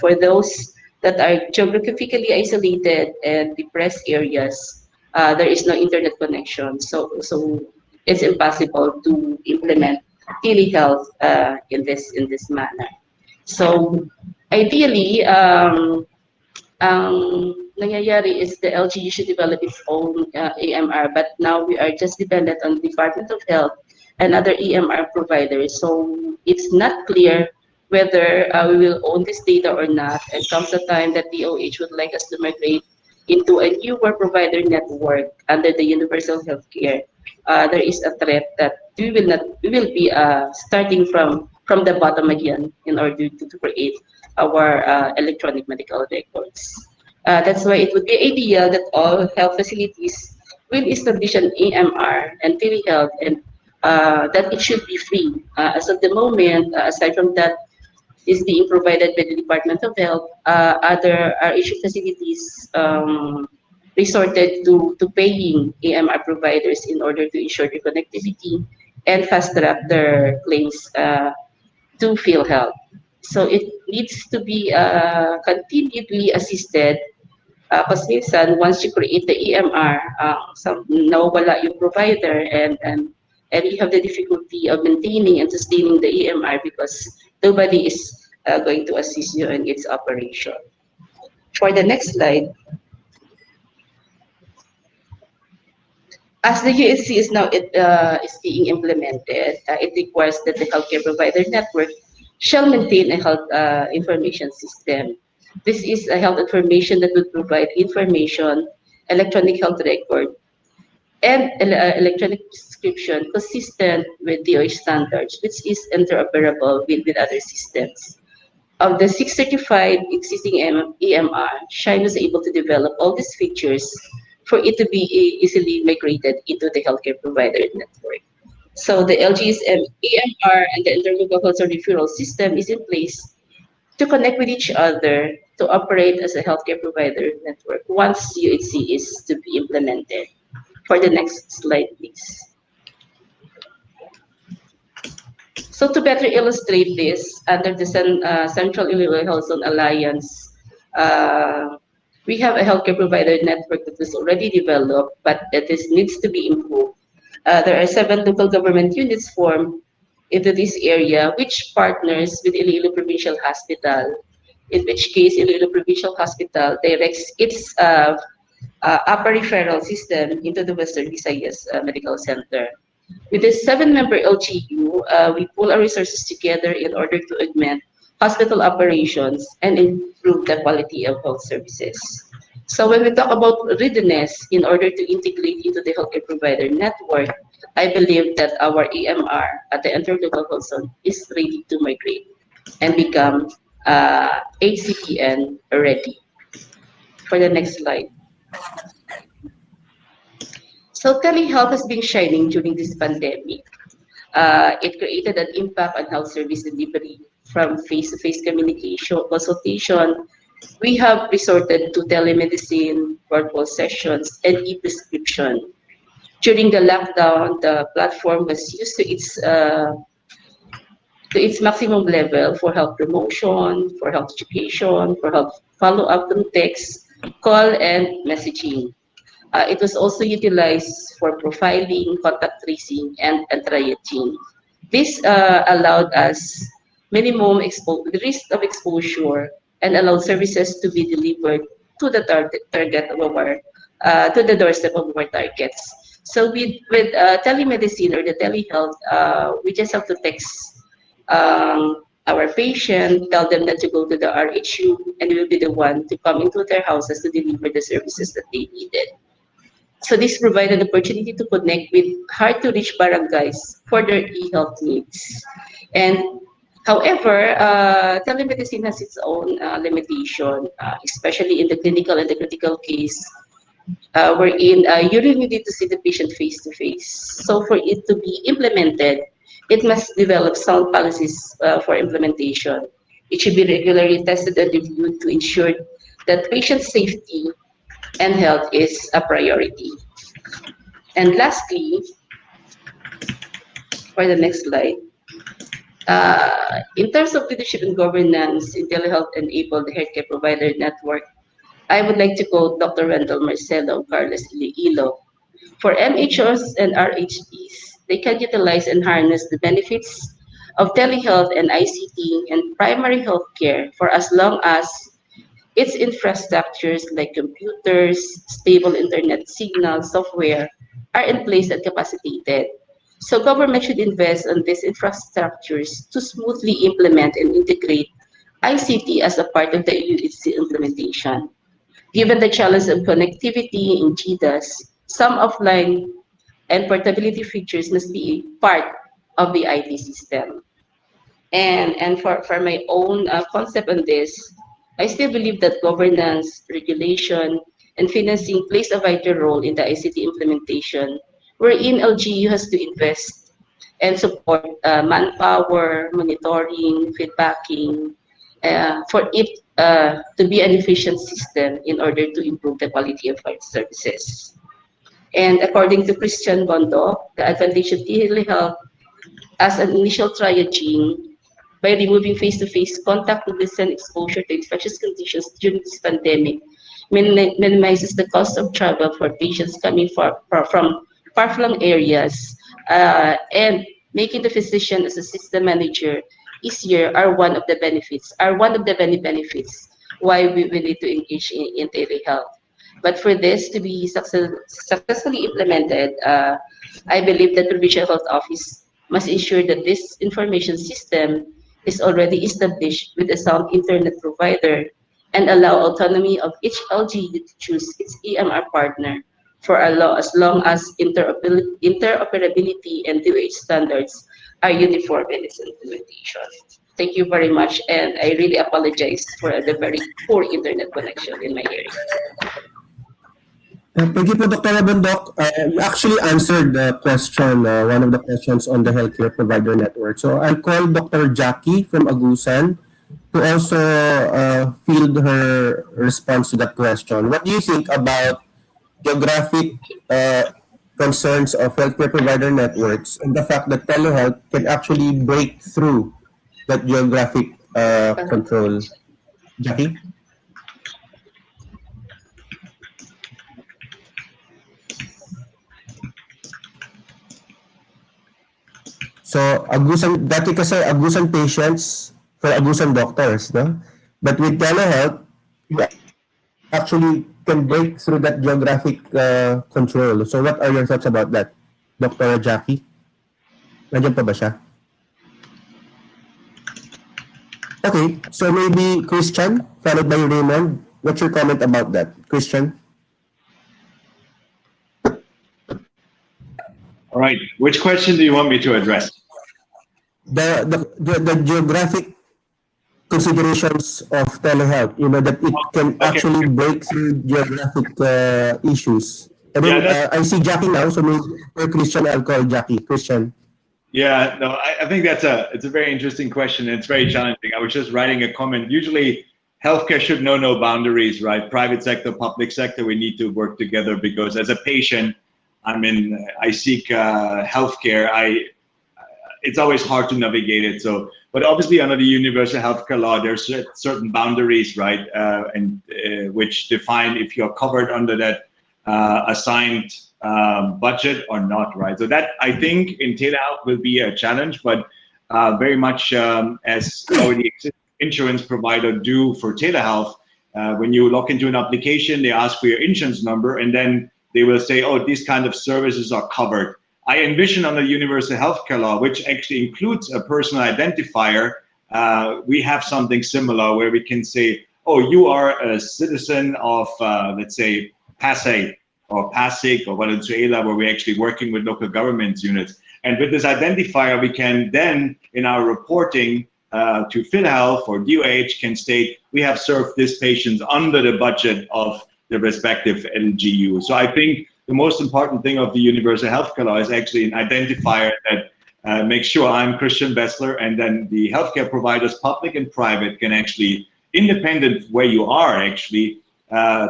for those that are geographically isolated and depressed areas, there is no internet connection. So it's impossible to implement telehealth in this manner. So ideally, ang nangyayari is the LGU should develop its own AMR, but now we are just dependent on the Department of Health and other EMR providers. So it's not clear whether we will own this data or not, and comes the time that DOH would like us to migrate into a newer provider network under the universal healthcare. There is a threat that we will be starting from the bottom again in order to create our electronic medical records. That's why it would be ideal that all health facilities will establish an AMR and telehealth, and that it should be free. As of the moment, aside from that, is being provided by the Department of Health. Other RHU facilities resorted to paying AMR providers in order to ensure their connectivity and fast track their claims to PhilHealth. So it needs to be continually assisted because minsan once you create the EMR, nawawala yung provider, and and we have the difficulty of maintaining and sustaining the EMR because nobody is going to assist you in its operation. For the next slide, as the USC is now is being implemented, it requires that the healthcare provider network shall maintain a health information system. This is a health information that would provide information, electronic health record, and electronic prescription consistent with DOH standards, which is interoperable with other systems. Of the 635 existing EMR, Shine was able to develop all these features for it to be easily migrated into the healthcare provider network. So the LGSM EMR and the interlocal health referral system is in place to connect with each other to operate as a healthcare provider network once UHC is to be implemented. For the next slide, please. So to better illustrate this, under the Central Illinois Health Zone Alliance, we have a healthcare provider network that is already developed, but that needs to be improved. There are 7 local government units formed into this area, which partners with Iloilo Provincial Hospital, in which case Iloilo Provincial Hospital directs its upper referral system into the Western Visayas Medical Center. With this 7-member LGU, we pool our resources together in order to augment hospital operations and improve the quality of health services. So when we talk about readiness in order to integrate into the healthcare provider network, I believe that our EMR at the interlocal health zone is ready to migrate and become HCPN ready. For the next slide. So telehealth has been shining during this pandemic. It created an impact on health service delivery from face-to-face communication, consultation. We have resorted to telemedicine, virtual sessions, and e-prescription. During the lockdown, the platform was used to its maximum level for health promotion, for health education, for health follow-up through text, call, and messaging. It was also utilized for profiling, contact tracing, and triaging. This allowed us minimum the risk of exposure and allowed services to be delivered to the target of our to the doorstep of our targets. So with telemedicine or the telehealth, we just have to text our patient, tell them that to go to the RHU, and we will be the one to come into their houses to deliver the services that they needed. So this provides an opportunity to connect with hard-to-reach barangays for their e-health needs. And however, telemedicine has its own limitation, especially in the clinical and the critical case, wherein you really need to see the patient face-to-face. So for it to be implemented, it must develop sound policies for implementation. It should be regularly tested and reviewed to ensure that patient safety and health is a priority. And lastly, for the next slide, in terms of leadership and governance in telehealth-enabled healthcare provider network, I would like to quote Dr. Randall Marcelo Carlos Iloilo. For MHOs and RHPs, they can utilize and harness the benefits of telehealth and ICT and primary healthcare for as long as its infrastructures like computers, stable internet signal, software are in place and capacitated. So government should invest on these infrastructures to smoothly implement and integrate ICT as a part of the UHC implementation. Given the challenge of connectivity in GDAS, some offline and portability features must be part of the IT system. And for my own concept on this, I still believe that governance, regulation, and financing plays a vital role in the ICT implementation, wherein LGU has to invest and support manpower, monitoring, feedbacking, for it to be an efficient system in order to improve the quality of our services. And according to Christian Bondo, the advantage of telehealth as an initial triaging by removing face-to-face contact to lessen exposure to infectious conditions during this pandemic minimizes the cost of travel for patients coming from far-flung areas and making the physician as a system manager easier are one of the benefits, many benefits why we need to engage in telehealth. But for this to be successfully implemented, I believe that provincial health office must ensure that this information system is already established with a sound internet provider and allow autonomy of each LGU to choose its EMR partner for as long as interoperability and DOH standards are uniform in its implementation. Thank you very much, and I really apologize for the very poor internet connection in my area. Thank you po, Dr. Abundok. You actually answered the question, one of the questions on the healthcare provider network. So I'll call Dr. Jackie from Agusan to also field her response to that question. What do you think about geographic concerns of healthcare provider networks and the fact that telehealth can actually break through that geographic control? Jackie? So, dati kasi Agusan patients for Agusan doctors, no? But with telehealth, you actually can break through that geographic control. So, what are your thoughts about that, Dr. Jackie? Nandiyan pa ba siya? Okay, so maybe Christian, followed by Raymond. What's your comment about that, Christian? All right. Which question do you want me to address? The geographic considerations of telehealth, that it can actually break through geographic issues. And then, I see Jackie now, so maybe for Christian, I'll call Jackie. Christian. Yeah, no, I think it's a very interesting question. And it's very challenging. I was just writing a comment. Usually, healthcare should know no boundaries, right? Private sector, public sector, we need to work together because as a patient, I seek healthcare. It's always hard to navigate it. So, but obviously under the universal healthcare law, there's certain boundaries, right? And which define if you're covered under that assigned budget or not, right? So that I think in telehealth will be a challenge, but very much as already insurance provider do for telehealth, when you log into an application, they ask for your insurance number, and then they will say, oh, these kind of services are covered. I envision under universal healthcare law, which actually includes a personal identifier, we have something similar where we can say, oh, you are a citizen of, let's say, Pasay or Pasig or Valenzuela, where we're actually working with local government units. And with this identifier, we can then, in our reporting to PhilHealth or DOH, can state, we have served this patient under the budget of the respective LGU. So I think the most important thing of the universal healthcare law is actually an identifier that makes sure I'm Christian Bessler, and then the healthcare providers, public and private, can actually, independent where you are, actually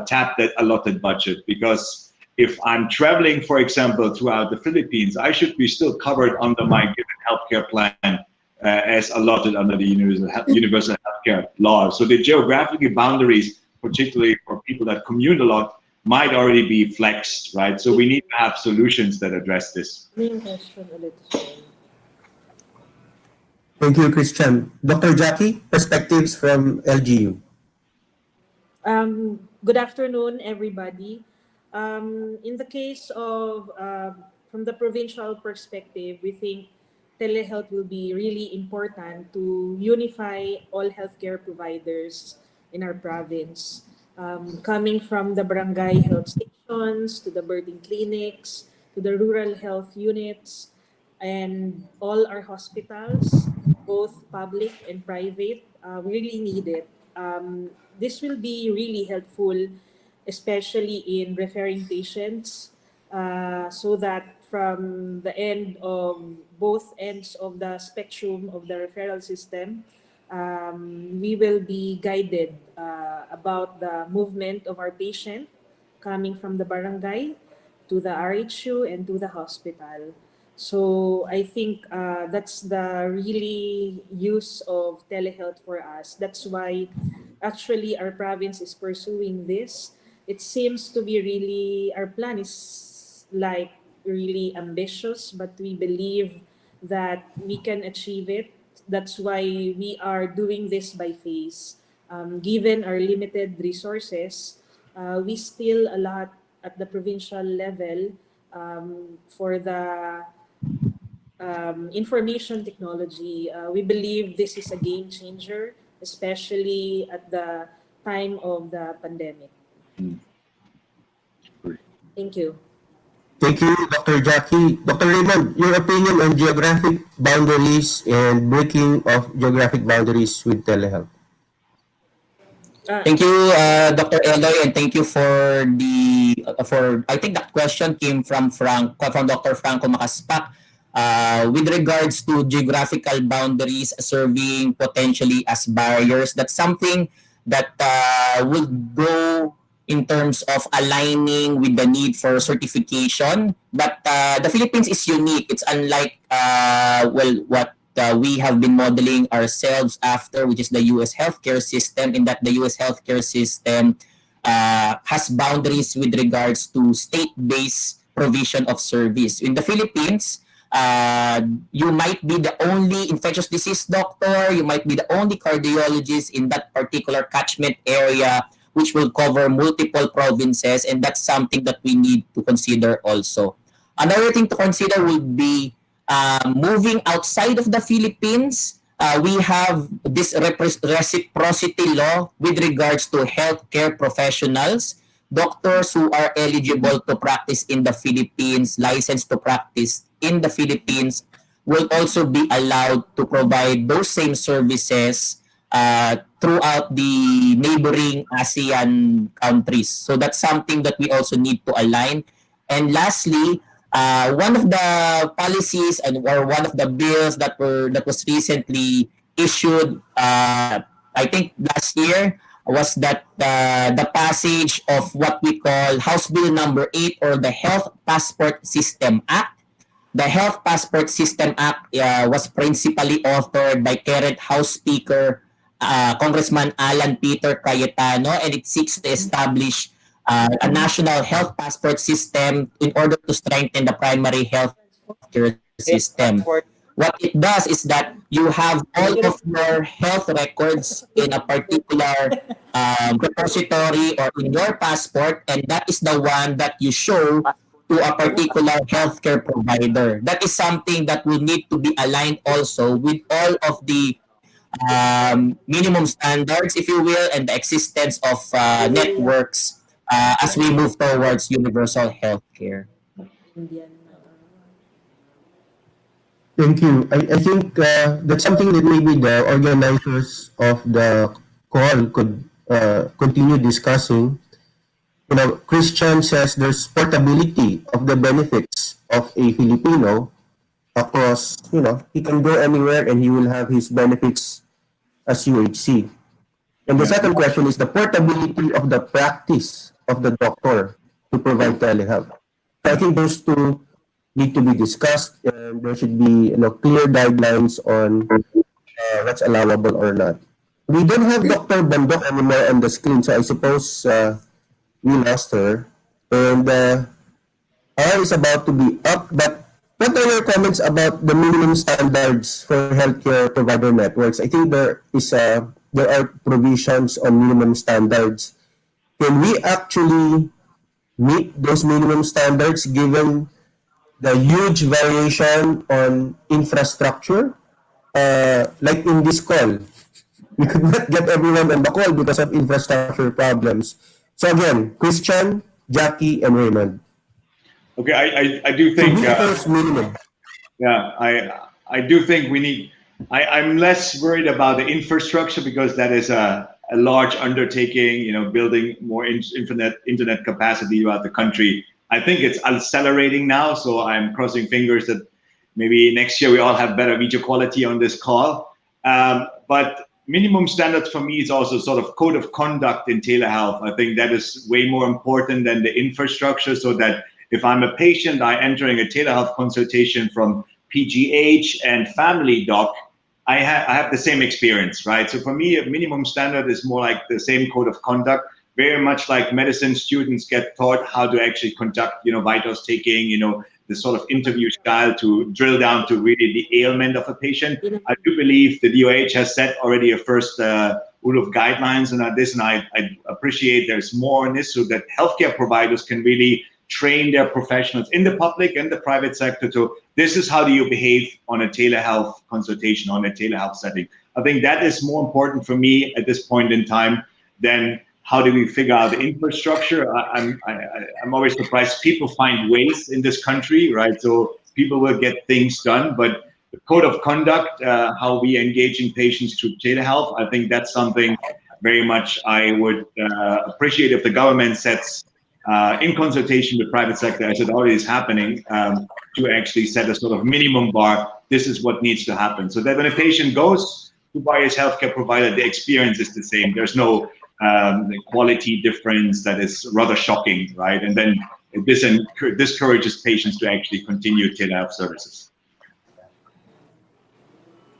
tap that allotted budget. Because if I'm traveling, for example, throughout the Philippines, I should be still covered under my given healthcare plan as allotted under the universal healthcare law. So the geographic boundaries, particularly for people that commute a lot, might already be flexed, right? So we need to have solutions that address this. Thank you, Christian. Dr. Jackie, perspectives from LGU. Good afternoon, everybody. In the case of, from the provincial perspective, we think telehealth will be really important to unify all healthcare providers in our province. Coming from the barangay health stations to the birthing clinics to the rural health units and all our hospitals, both public and private, we really need it. This will be really helpful, especially in referring patients, so that from the end of both ends of the spectrum of the referral system, we will be guided about the movement of our patient coming from the barangay to the RHU and to the hospital. So I think that's the really use of telehealth for us. That's why actually our province is pursuing this. It seems to be really, our plan is like really ambitious, but we believe that we can achieve it. That's why we are doing this by phase. Given our limited resources, we still a lot at the provincial level for the information technology. We believe this is a game changer, especially at the time of the pandemic. Thank you. Thank you, Dr. Jackie. Dr. Raymond, your opinion on geographic boundaries and breaking of geographic boundaries with telehealth. Thank you, Dr. Eloy, and thank you for the for. I think that question came from Dr. Franco Macaspak, with regards to geographical boundaries serving potentially as barriers. That's something that would go in terms of aligning with the need for certification. But the Philippines is unique. It's unlike what we have been modeling ourselves after, which is the U.S. healthcare system, in that the U.S. healthcare system has boundaries with regards to state-based provision of service. In the Philippines, you might be the only infectious disease doctor, you might be the only cardiologist in that particular catchment area, which will cover multiple provinces, and that's something that we need to consider also. Another thing to consider would be moving outside of the Philippines. We have this reciprocity law with regards to healthcare professionals, doctors who are eligible to practice in the Philippines, licensed to practice in the Philippines, will also be allowed to provide those same services throughout the neighboring ASEAN countries. So that's something that we also need to align. And lastly, one of the policies or one of the bills that was recently issued, I think last year, was that the passage of what we call House Bill number 8, or the Health Passport System Act. The Health Passport System Act was principally authored by current House Speaker Congressman Alan Peter Cayetano, and it seeks to establish a national health passport system in order to strengthen the primary health care system. What it does is that you have all of your health records in a particular repository or in your passport, and that is the one that you show to a particular healthcare provider. That is something that will need to be aligned also with all of the minimum standards, if you will, and the existence of networks as we move towards universal healthcare. Thank you. I think that's something that maybe the organizers of the call could continue discussing. You know, Christian says there's portability of the benefits of a Filipino across, you know, he can go anywhere and he will have his benefits as UHC. And the second question is the portability of the practice of the doctor to provide telehealth. I think those two need to be discussed, and there should be, you know, clear guidelines on what's allowable or not. We don't have Dr. Bandok anymore on the screen, so I suppose we lost her. And R is about to be up, but what are your comments about the minimum standards for healthcare provider networks? I think there are provisions on minimum standards. Can we actually meet those minimum standards given the huge variation on infrastructure? Like in this call, we could not get everyone on the call because of infrastructure problems. So again, Christian, Jackie, and Raymond. Okay, I do think minimum. Yeah, I do think we need. I'm less worried about the infrastructure because that is a large undertaking. You know, building more internet capacity throughout the country. I think it's accelerating now, so I'm crossing fingers that maybe next year we all have better video quality on this call. But minimum standards for me is also sort of code of conduct in telehealth. I think that is way more important than the infrastructure, so that if I'm a patient, I'm entering a telehealth consultation from PGH and family doc, I have the same experience, right? So for me, a minimum standard is more like the same code of conduct. very much like medicine students get taught how to actually conduct, vitals taking, the sort of interview style to drill down to really the ailment of a patient. I do believe the DOH has set already a first rule of guidelines on this, and I appreciate there's more on this so that healthcare providers can really train their professionals in the public and the private sector to, this is how do you behave on a telehealth consultation, on a telehealth setting. I think that is more important for me at this point in time than how do we figure out the infrastructure. I'm always surprised people find ways in this country, right? So people will get things done, but the code of conduct, how we engaging patients through telehealth, I think that's something very much I would appreciate if the government sets in consultation with private sector, as it already is happening, to actually set a sort of minimum bar. This is what needs to happen, so that when a patient goes to buy his healthcare provider, the experience is the same. There's no quality difference that is rather shocking, right? And then this discourages patients to actually continue telehealth services.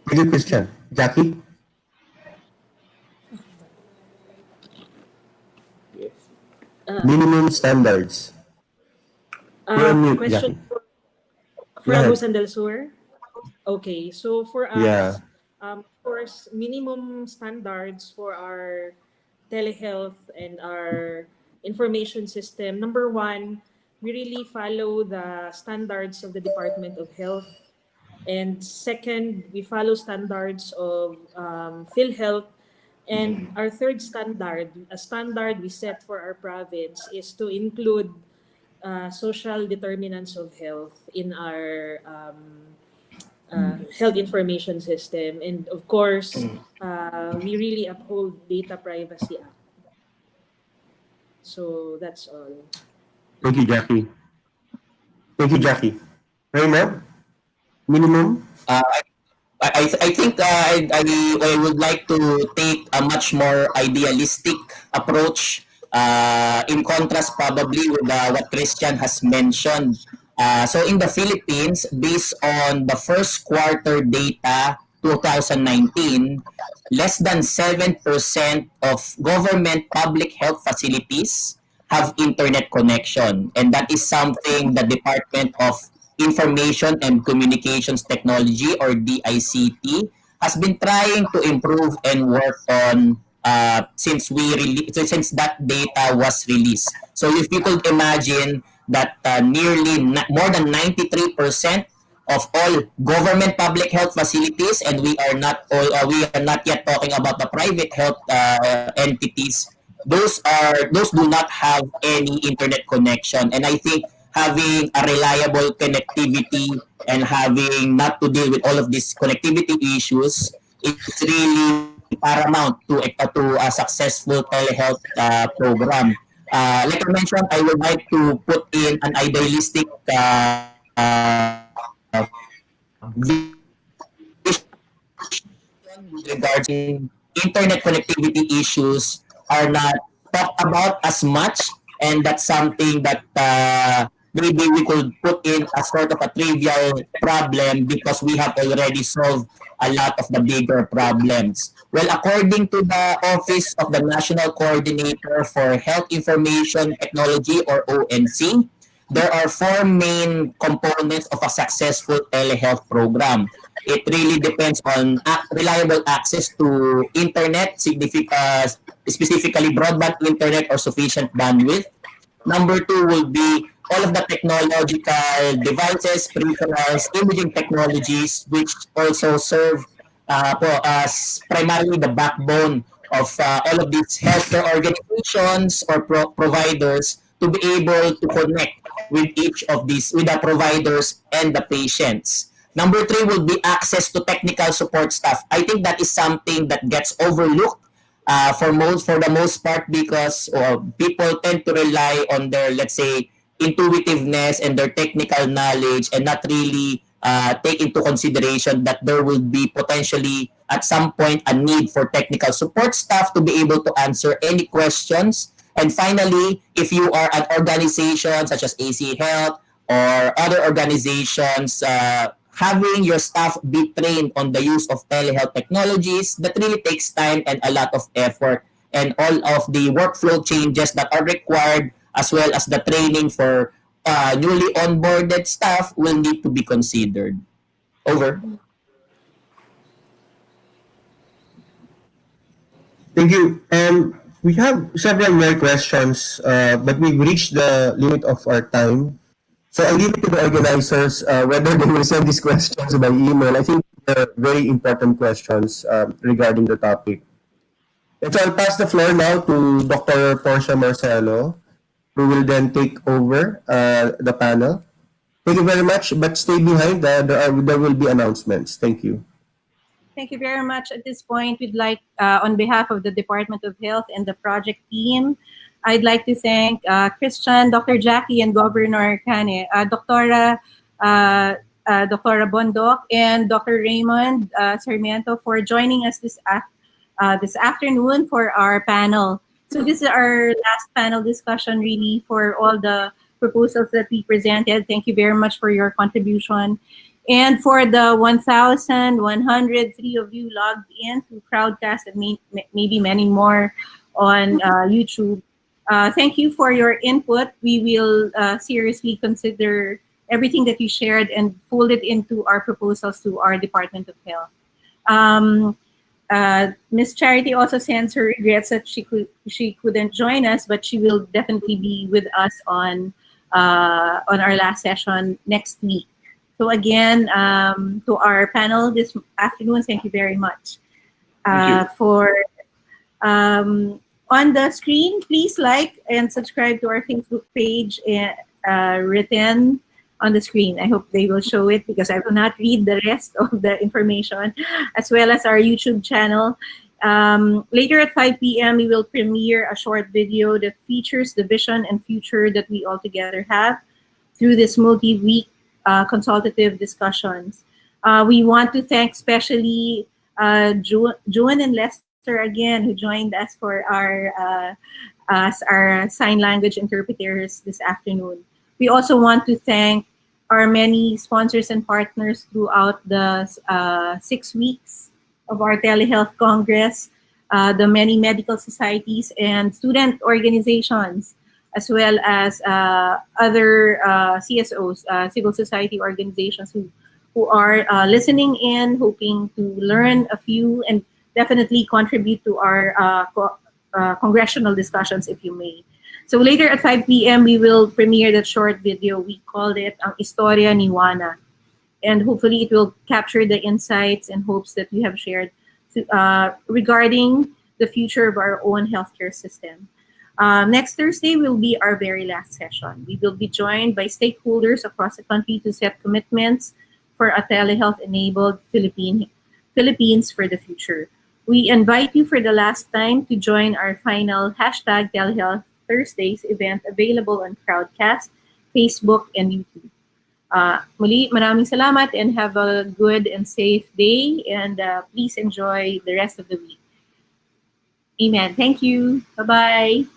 Thank you, Christian. Jackie? Minimum standards. You're on mute, Question Jackie. for Go ahead. Agusan del Sur. Okay, so for us, Yeah. of course, minimum standards for our telehealth and our information system. Number one, we really follow the standards of the Department of Health. And second, we follow standards of PhilHealth. And our third standard, a standard we set for our province, is to include social determinants of health in our health information system. And of course, we really uphold Data Privacy Act. So that's all. Thank you, Jackie. Thank you, Jackie. Raymond? Minimum? I think I would like to take a much more idealistic approach, in contrast probably with what Christian has mentioned. So in the Philippines, based on the first quarter data 2019, less than 7% of government public health facilities have internet connection. And that is something the Department of Information and Communications Technology, or DICT, has been trying to improve and work on since that data was released. So if you could imagine that more than 93% of all government public health facilities, and we are not yet talking about the private health entities, those do not have any internet connection. And I think having a reliable connectivity and having not to deal with all of these connectivity issues is really paramount to a successful telehealth program. Like I mentioned, I would like to put in an idealistic regarding internet connectivity issues are not talked about as much, and that's something that maybe we could put in as sort of a trivial problem because we have already solved a lot of the bigger problems. Well, according to the Office of the National Coordinator for Health Information Technology, or ONC, there are four main components of a successful telehealth program. It really depends on reliable access to internet, specifically broadband internet or sufficient bandwidth. Number two will be all of the technological devices, peripherals, imaging technologies, which also serve as primarily the backbone of all of these healthcare organizations or providers to be able to connect with each of these, with the providers and the patients. Number three will be access to technical support staff. I think that is something that gets overlooked for the most part because people tend to rely on their, let's say, intuitiveness and their technical knowledge and not really take into consideration that there will be potentially at some point a need for technical support staff to be able to answer any questions. And finally, if you are an organization such as AC Health or other organizations, having your staff be trained on the use of telehealth technologies, that really takes time and a lot of effort. and all of the workflow changes that are required, as well as the training for newly onboarded staff, will need to be considered. Over. Thank you. We have several more questions, but we've reached the limit of our time. So I'll leave it to the organizers whether they will send these questions by email. I think they're very important questions regarding the topic. And so I'll pass the floor now to Dr. Portia Marcelo, who will then take over the panel. Thank you very much, but stay behind. There will be announcements. Thank you. Thank you very much. At this point, we'd like, on behalf of the Department of Health and the project team, I'd like to thank Christian, Dr. Jackie, and Governor Cane, Dr. Bondok, and Dr. Raymond Sarmiento for joining us this afternoon for our panel. So this is our last panel discussion, really, for all the proposals that we presented. Thank you very much for your contribution. And for the 1,103 of you logged in through Crowdcast and maybe many more on YouTube, thank you for your input. We will seriously consider everything that you shared and fold it into our proposals to our Department of Health. Ms. Charity also sends her regrets that she couldn't join us, but she will definitely be with us on our last session next week. So again, to our panel this afternoon, thank you very much. On the screen, please like and subscribe to our Facebook page written on the screen. I hope they will show it because I will not read the rest of the information, as well as our YouTube channel. Later at 5 p.m., we will premiere a short video that features the vision and future that we all together have through this multi-week consultative discussions. We want to thank especially June and Lester again, who joined us for our sign language interpreters this afternoon. We also want to thank our many sponsors and partners throughout the 6 weeks of our Telehealth Congress, the many medical societies and student organizations, as well as other CSOs, civil society organizations who are listening in, hoping to learn a few and definitely contribute to our congressional discussions, if you may. So later at 5 p.m., we will premiere that short video. We called it Historia ni Juana. And hopefully it will capture the insights and hopes that we have shared regarding the future of our own healthcare system. Next Thursday will be our very last session. We will be joined by stakeholders across the country to set commitments for a telehealth-enabled Philippines for the future. We invite you for the last time to join our final hashtag Telehealth Thursdays event available on Crowdcast, Facebook, and YouTube. Muli, maraming salamat and have a good and safe day, and please enjoy the rest of the week. Amen. Thank you. Bye-bye.